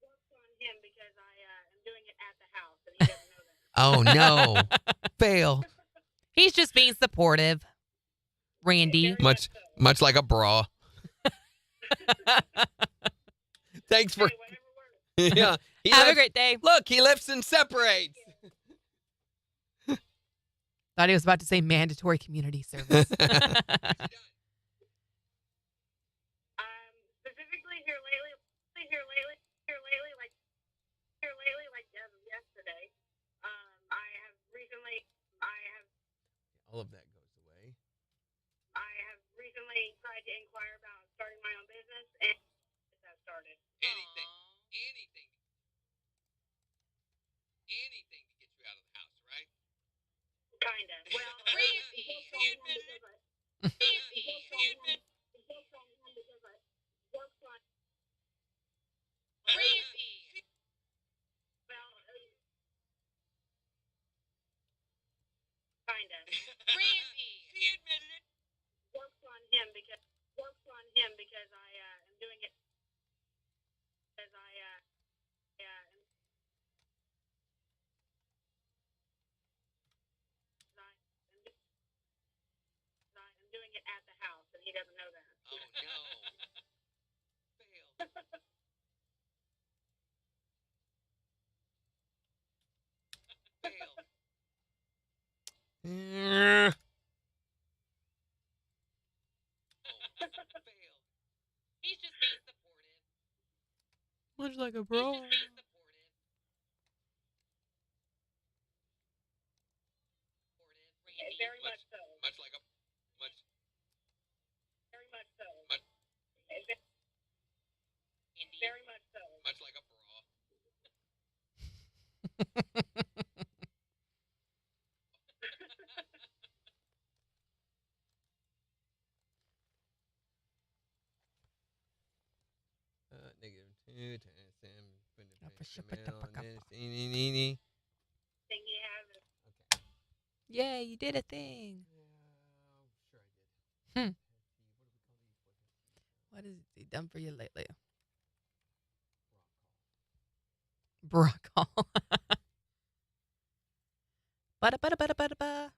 Works on him because I am doing it at the house, and he doesn't know that. Oh, no. Fail. He's just being supportive. Randy. Much like a bra. Thanks for. Yeah. Have a great day. Look, he lifts and separates. Thought he was about to say mandatory community service. Specifically here lately, like as of yesterday, All of that goes away. I have recently tried to inquire about starting my own business and get that started. Anything to get you out of the house, right? Kinda. Well, Randy, he admitted it. Works on him because I am doing it as I I'm doing it at the house, and he doesn't know that. Oh, no. Fail. Fail. He's just being supportive. Much like a bro. Very much so. Much like a Very much so. Much- Very much so. much like a bra. -2 times Thing he has is Yay, you did a thing. What has he done for you lately? Broccoli. Ba-da-ba-da-ba-da-ba-da-ba.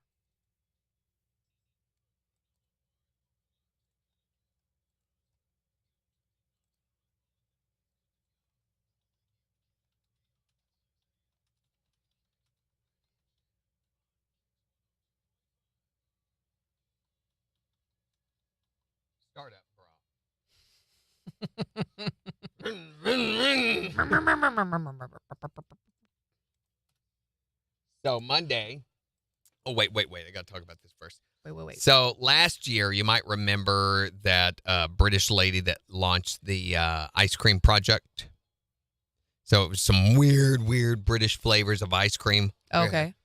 Startup bra. So Monday. Oh, wait. I got to talk about this first. Wait. So last year, you might remember that British lady that launched the ice cream project. So it was some weird British flavors of ice cream. Okay.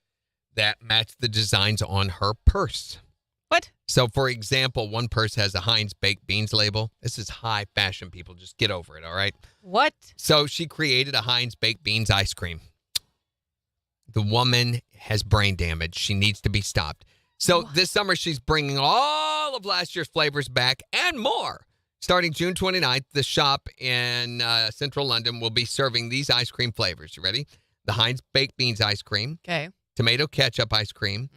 That matched the designs on her purse. What? So, for example, one purse has a Heinz baked beans label. This is high fashion, people. Just get over it, all right? What? So she created a Heinz baked beans ice cream. The woman has brain damage. She needs to be stopped. So this summer, she's bringing all of last year's flavors back and more. Starting June 29th, the shop in central London will be serving these ice cream flavors. You ready? The Heinz Baked Beans ice cream. Okay. Tomato ketchup ice cream.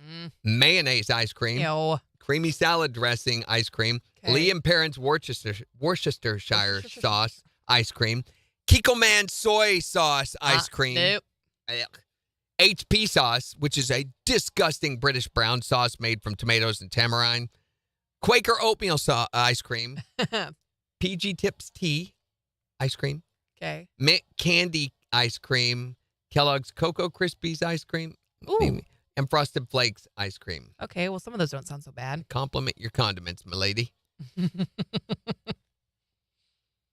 Mayonnaise ice cream. Ew. Creamy salad dressing ice cream. Okay. Lee and Perrins Worcestershire sauce ice cream. Kikkoman soy sauce ice cream. Nope. HP sauce, which is a disgusting British brown sauce made from tomatoes and tamarind. Quaker oatmeal ice cream. PG Tips tea ice cream. Okay. Mint candy ice cream. Kellogg's Cocoa Krispies ice cream. Ooh. And Frosted Flakes ice cream. Okay, well, some of those don't sound so bad. Compliment your condiments, milady.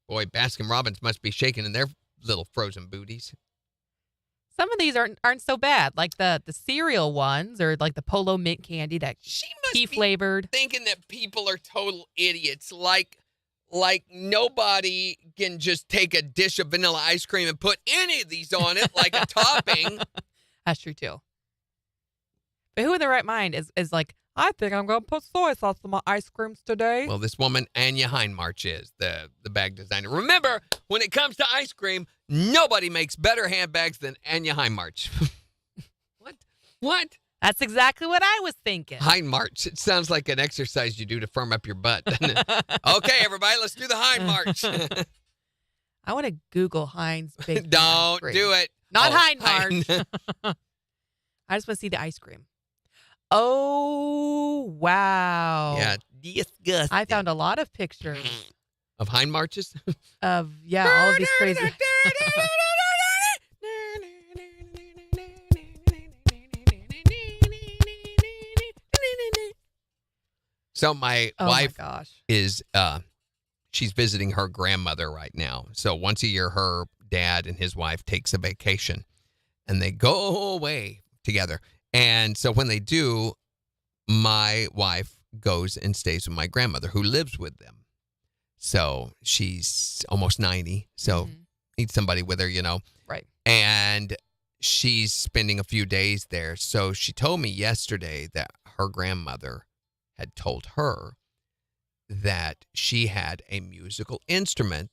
Boy, Baskin-Robbins must be shaking in their little frozen booties. Some of these aren't so bad, like the cereal ones or like the Polo mint candy that She must tea be flavored. thinking that people are total idiots. Like nobody can just take a dish of vanilla ice cream and put any of these on it like a topping. That's true too. But who in their right mind is like, I think I'm going to put soy sauce on my ice creams today. Well, this woman, Anya Heinmarch, is the bag designer. Remember, when it comes to ice cream, nobody makes better handbags than Anya Heinmarch. What? That's exactly what I was thinking. Heinmarch. It sounds like an exercise you do to firm up your butt, doesn't it? Okay, everybody, let's do the Heinmarch. I want to Google Heinz baked Don't do it. Not Oh, Heinmarch. I just want to see the ice cream. Oh, wow. Yeah, disgusting. I found a lot of pictures Of Heinmarches? of, all of these crazy. So my Oh, my wife gosh. is, she's visiting her grandmother right now. So once a year, her dad and his wife takes a vacation and they go away together. And so when they do, my wife goes and stays with my grandmother who lives with them. So she's almost 90. So needs somebody with her, Right. And she's spending a few days there. So she told me yesterday that her grandmother had told her that she had a musical instrument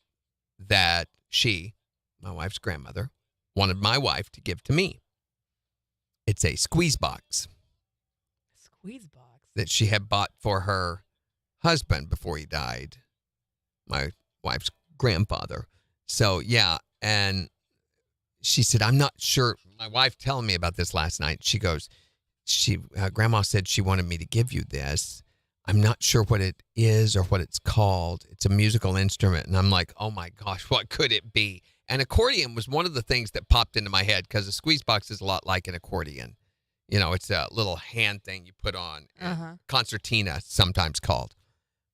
that she, my wife's grandmother, wanted my wife to give to me. It's a squeeze box Squeeze box. that she had bought for her husband before he died, my wife's grandfather. So, yeah, and she said, I'm not sure. My wife telling me about this last night. She goes, Grandma said she wanted me to give you this. I'm not sure what it is or what it's called. It's a musical instrument. And I'm like, oh, my gosh, what could it be? An accordion was one of the things that popped into my head because a squeeze box is a lot like an accordion. It's a little hand thing you put on. Concertina, sometimes called.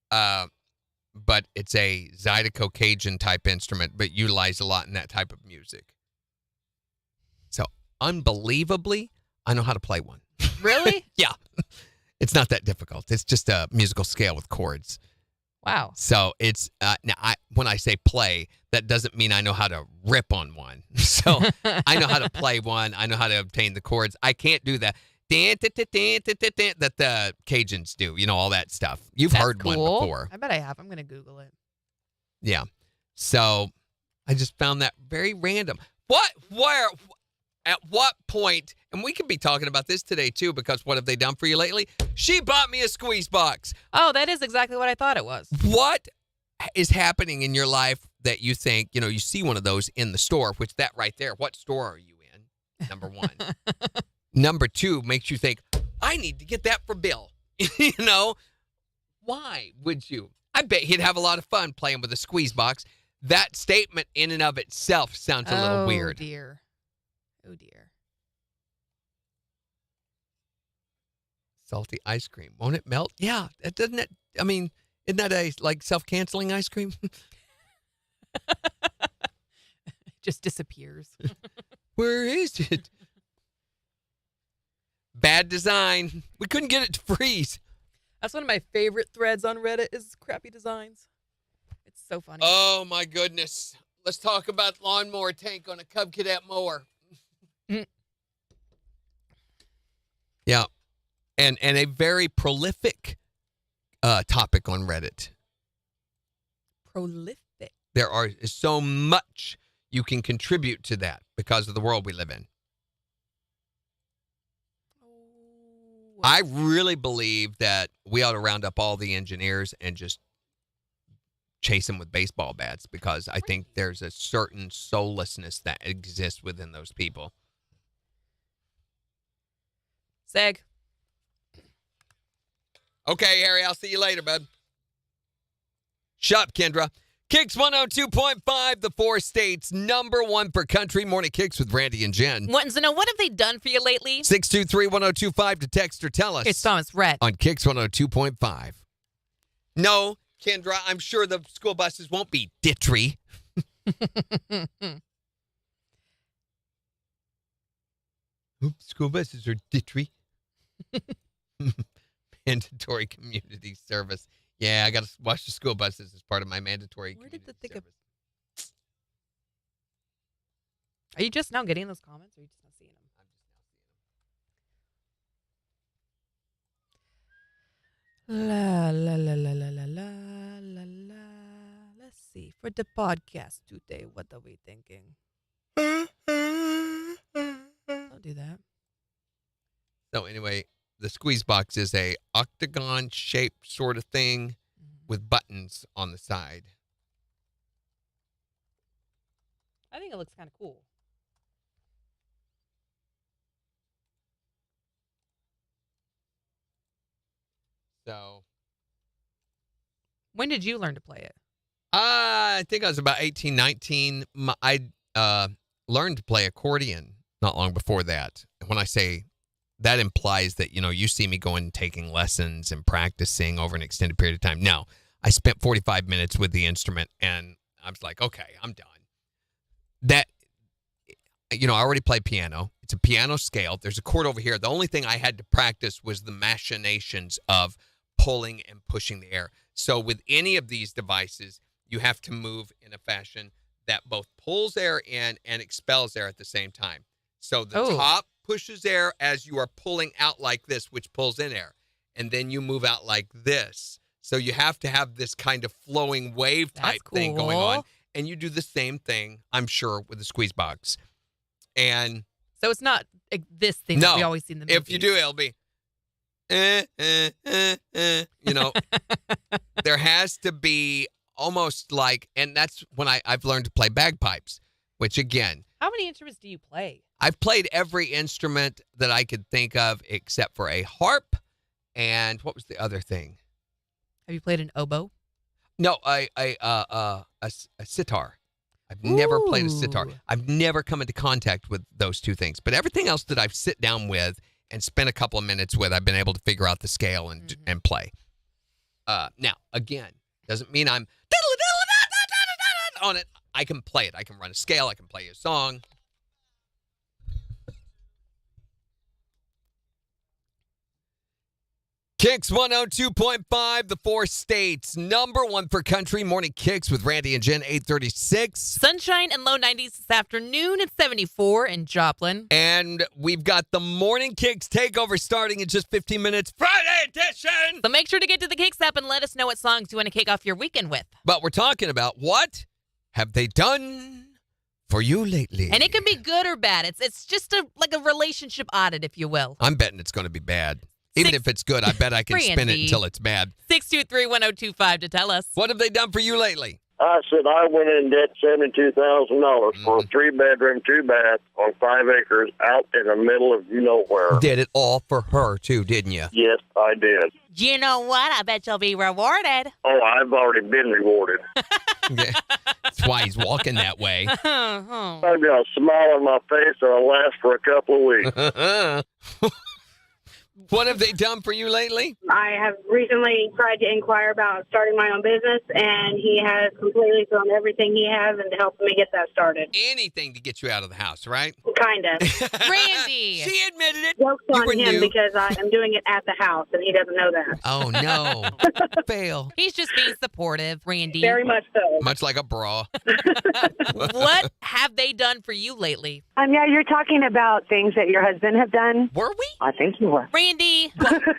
But it's a Zydeco Cajun type instrument, but utilized a lot in that type of music. So, unbelievably, I know how to play one. Really? Yeah. It's not that difficult. It's just a musical scale with chords. Wow. So it's now when I say play, that doesn't mean I know how to rip on one. So I know how to play one. I know how to obtain the chords. I can't do that that the Cajuns do. All that stuff. You've That's heard cool. one before. I bet I have. I'm going to Google it. Yeah. So I just found that very random. Where, at what point, and we could be talking about this today too, because what have they done for you lately? She bought me a squeeze box. Oh, that is exactly what I thought it was. What is happening in your life that you think, you see one of those in the store, which that right there, what store are you in? Number one. Number two makes you think, I need to get that for Bill. Why would you? I bet he'd have a lot of fun playing with a squeeze box. That statement in and of itself sounds a little weird. Oh, dear. Salty ice cream. Won't it melt? Yeah. Doesn't it? I mean, isn't that a self-canceling ice cream? It just disappears. Where is it? Bad design. We couldn't get it to freeze. That's one of my favorite threads on Reddit is crappy designs. It's so funny. Oh, my goodness. Let's talk about lawnmower tank on a Cub Cadet mower. Yeah. And a very prolific topic on Reddit. Prolific. There is so much you can contribute to that because of the world we live in. I really believe that we ought to round up all the engineers and just chase them with baseball bats because I think there's a certain soullessness that exists within those people. Seg. Okay, Harry, I'll see you later, bud. Shut up, Kendra. KIX 102.5, the 4 states, #1 for country. Morning KIX with Randy and Jen. Wanting to know, what have they done for you lately? 623-1025 to text or tell us. It's Thomas Rhett. On KIX 102.5. No, Kendra, I'm sure the school buses won't be dittery. Oops, school buses are dittery. Mandatory community service. Yeah, I got to watch the school buses as part of my mandatory community service. Are you just now getting those comments, or are you just not seeing them? La la la la la la la la la. Let's see. For the podcast today, what are we thinking? Don't do that. So anyway, the squeeze box is a octagon shaped sort of thing with buttons on the side. I think it looks kind of cool. So, when did you learn to play it? I think I was about 18, 19. I learned to play accordion not long before that. When I say that implies that, you see me going and taking lessons and practicing over an extended period of time. No, I spent 45 minutes with the instrument and I was like, okay, I'm done. That, I already play piano. It's a piano scale. There's a chord over here. The only thing I had to practice was the machinations of pulling and pushing the air. So with any of these devices, you have to move in a fashion that both pulls air in and expels air at the same time. So the top pushes air as you are pulling out like this, which pulls in air. And then you move out like this. So you have to have this kind of flowing wave type thing going on. And you do the same thing, I'm sure, with the squeeze box. And so it's not this thing that we always see in the movies. If you do, it'll be, there has to be almost like, and that's when I've learned to play bagpipes, which again. How many instruments do you play? I've played every instrument that I could think of except for a harp. And what was the other thing? Have you played an oboe? No, a sitar. I've never played a sitar. I've never come into contact with those two things. But everything else that I've sit down with and spent a couple of minutes with, I've been able to figure out the scale and play. Now, again, doesn't mean I'm on it. I can play it. I can run a scale. I can play a song. KIX 102.5, the 4 states, #1 for country. Morning KIX with Randy and Jen, 8:36. Sunshine and low 90s this afternoon at 74 in Joplin. And we've got the Morning KIX takeover starting in just 15 minutes. Friday edition! So make sure to get to the KIX app and let us know what songs you want to kick off your weekend with. But we're talking about what have they done for you lately? And it can be good or bad. It's just like a relationship audit, if you will. I'm betting it's going to be bad. Even if it's good, I bet I can spin it until it's bad. 623-1025 to tell us. What have they done for you lately? I said I went in debt $72,000 for a 3-bedroom, 2-bath on 5 acres out in the middle of nowhere. Did it all for her, too, didn't you? Yes, I did. You know what? I bet you'll be rewarded. Oh, I've already been rewarded. Yeah. That's why he's walking that way. I've got a smile on my face that'll last for a couple of weeks. What have they done for you lately? I have recently tried to inquire about starting my own business, and he has completely thrown everything he has into helping me get that started. Anything to get you out of the house, right? Kind of. Randy! She admitted it. Joke's You on were him new. because I am doing it at the house, and he doesn't know that. Oh, no. Fail. He's just being supportive, Randy. Very much so. Much like a bra. What have they done for you lately? Yeah, you're talking about things that your husband have done. Were we? I think you were. Randy, Randy.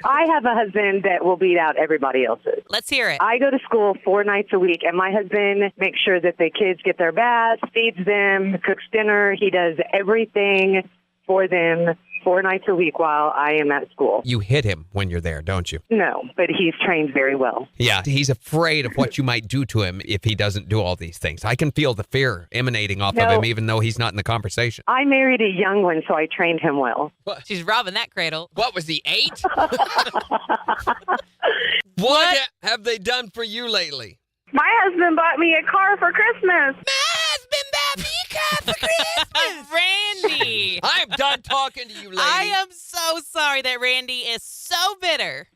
I have a husband that will beat out everybody else's. Let's hear it. I go to school 4 nights a week, and my husband makes sure that the kids get their baths, feeds them, cooks dinner. He does everything for them 4 nights a week while I am at school. You hit him when you're there, don't you? No, but he's trained very well. Yeah, he's afraid of what you might do to him if he doesn't do all these things. I can feel the fear emanating off of him, even though he's not in the conversation. I married a young one, so I trained him well. What? She's robbing that cradle. What was he, 8? What have they done for you lately? My husband bought me a car for Christmas. Randy. I am done talking to you, lady. I am so sorry that Randy is so bitter.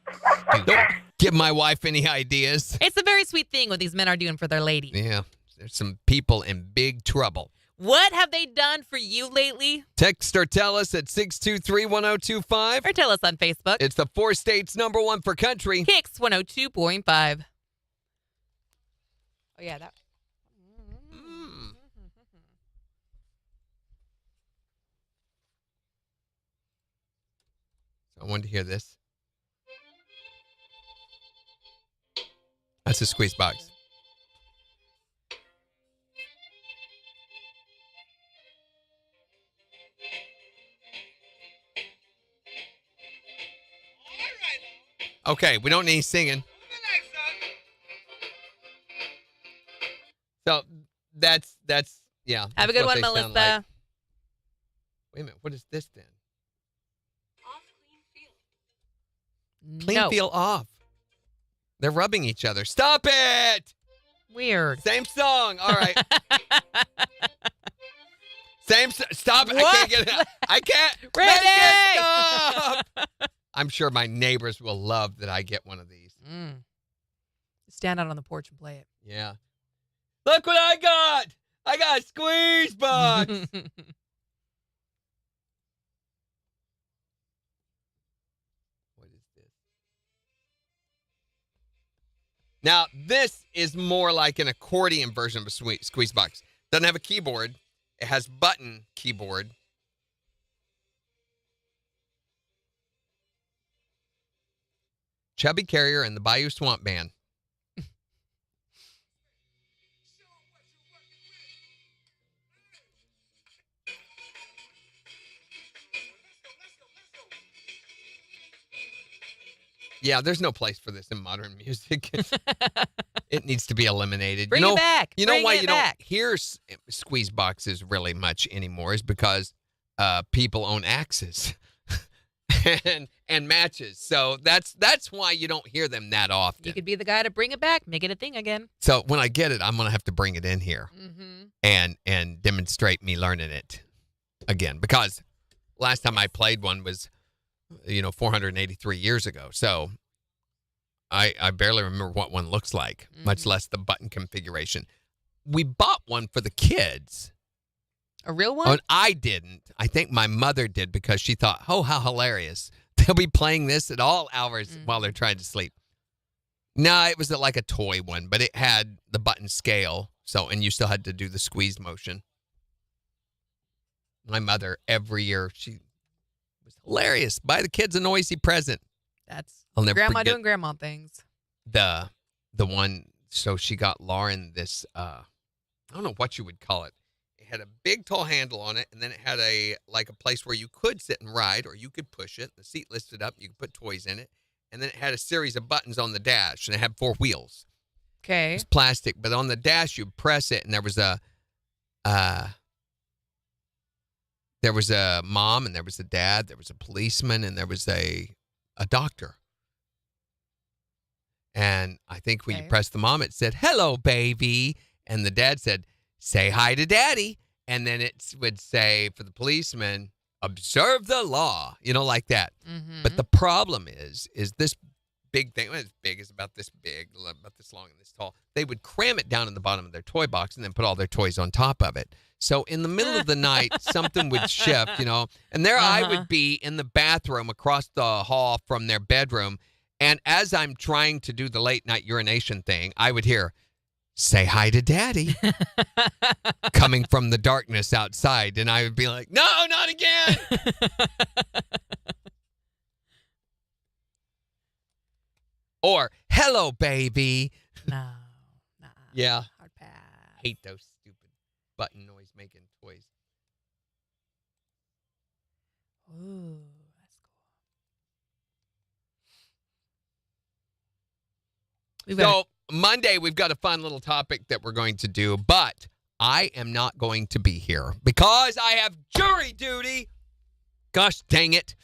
Don't give my wife any ideas. It's a very sweet thing what these men are doing for their lady. Yeah, there's some people in big trouble. What have they done for you lately? Text or tell us at 623-1025. Or tell us on Facebook. It's the 4 states #1 for country. KIX 102.5. Oh, yeah, that. I wanted to hear this. That's a squeeze box. Okay, we don't need singing. So that's yeah. Have a that's good what one, they sound Melissa. like. Wait a minute, what is this then? Clean feel off. They're rubbing each other. Stop it! Weird. Same song. All right. Stop it. What? I can't get it. I can't. Randy! Stop. I'm sure my neighbors will love that I get one of these. Stand out on the porch and play it. Yeah. Look what I got. I got a squeeze box. Now, this is more like an accordion version of a squeeze box. Doesn't have a keyboard. It has button keyboard. Chubby Carrier and the Bayou Swamp Band. Yeah, there's no place for this in modern music. It needs to be eliminated. Bring it back. You know Bring why it you back. don't hear squeeze boxes really much anymore is because people own axes and matches. So that's why you don't hear them that often. You could be the guy to bring it back, make it a thing again. So when I get it, I'm going to have to bring it in here and demonstrate me learning it again. Because last time I played one was 483 years ago. So I barely remember what one looks like, much less the button configuration. We bought one for the kids. A real one? And I didn't. I think my mother did because she thought, oh, how hilarious. They'll be playing this at all hours while they're trying to sleep. No, it was like a toy one, but it had the button scale. And you still had to do the squeeze motion. My mother, every year, she was hilarious. Buy the kids a noisy present. That's I'll never grandma forget doing grandma things. The one, so she got Lauren this, I don't know what you would call it. It had a big tall handle on it, and then it had a place where you could sit and ride, or you could push it. The seat lifted up, you could put toys in it, and then it had a series of buttons on the dash, and it had 4 wheels. Okay. It was plastic, but on the dash you press it, and there was a mom, and there was a dad, there was a policeman, and there was a doctor. And I think when you pressed the mom, it said, "Hello, baby," and the dad said, "Say hi to daddy." And then it would say for the policeman, "Observe the law," like that. But the problem is this big thing, it's big, it's about this big, about this long and this tall. They would cram it down in the bottom of their toy box and then put all their toys on top of it. So in the middle of the night, something would shift, and there I would be in the bathroom across the hall from their bedroom. And as I'm trying to do the late night urination thing, I would hear, "Say hi to daddy," coming from the darkness outside. And I would be like, "No, not again." Or, hello, baby. No. Yeah. Hard pass. Hate those stupid button noise making toys. Ooh, that's cool. So Monday, we've got a fun little topic that we're going to do, but I am not going to be here because I have jury duty. Gosh dang it.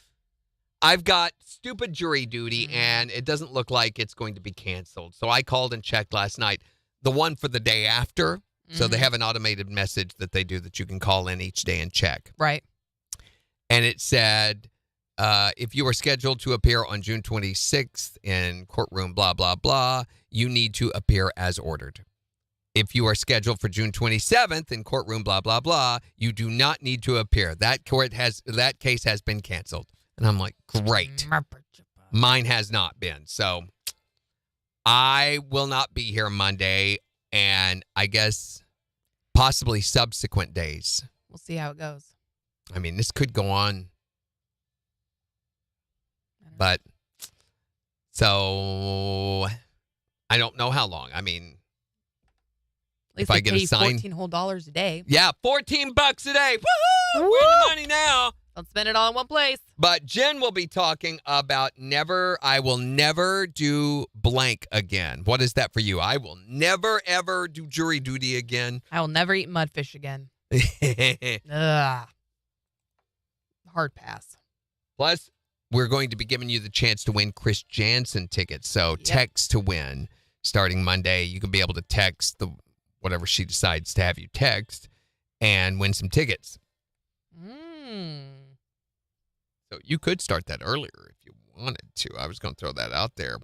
I've got stupid jury duty, and it doesn't look like it's going to be canceled. So I called and checked last night. The one for the day after, so they have an automated message that they do that you can call in each day and check. Right. And it said, if you are scheduled to appear on June 26th in courtroom blah, blah, blah, you need to appear as ordered. If you are scheduled for June 27th in courtroom blah, blah, blah, you do not need to appear. That case has been canceled. And I'm like, great. Mine has not been. So I will not be here Monday, and I guess possibly subsequent days. We'll see how it goes. I mean, this could go on. But so I don't know how long. I mean, At least if I get pay you assigned $14 whole a day. Yeah, $14 a day. Woohoo! We're in the money now. Don't spend it all in one place. But Jen will be talking about I will never do blank again. What is that for you? I will never, ever do jury duty again. I will never eat mudfish again. Ugh. Hard pass. Plus, we're going to be giving you the chance to win Chris Jansen tickets. So text to win starting Monday. You can be able to text whatever she decides to have you text and win some tickets. So you could start that earlier if you wanted to. I was going to throw that out there.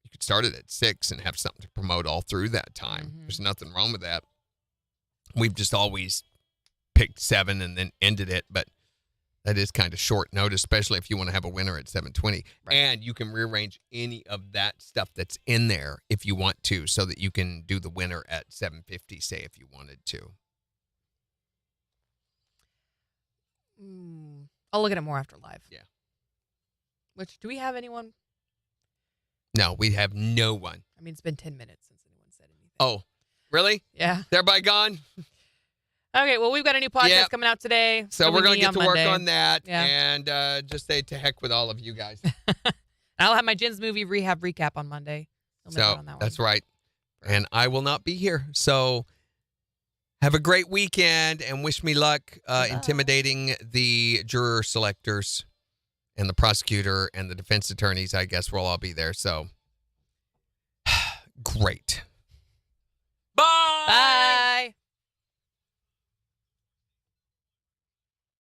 You could start it at 6 and have something to promote all through that time. There's nothing wrong with that. We've just always picked 7 and then ended it, but that is kind of short notice, especially if you want to have a winner at 7:20. Right. And you can rearrange any of that stuff that's in there if you want to, so that you can do the winner at 7:50, say, if you wanted to. I'll look at it more after live. Yeah. Which, do we have anyone? No, we have no one. I mean, it's been 10 minutes since anyone said anything. Oh, really? Yeah. Is everybody gone? Okay, well, we've got a new podcast coming out today. So we're going to get to work on that Yeah. and just say to heck with all of you guys. I'll have my Jen's movie rehab recap on Monday. So that's right. And I will not be here. So have a great weekend and wish me luck intimidating the juror selectors and the prosecutor and the defense attorneys. I guess we'll all be there. So great. Bye. Bye.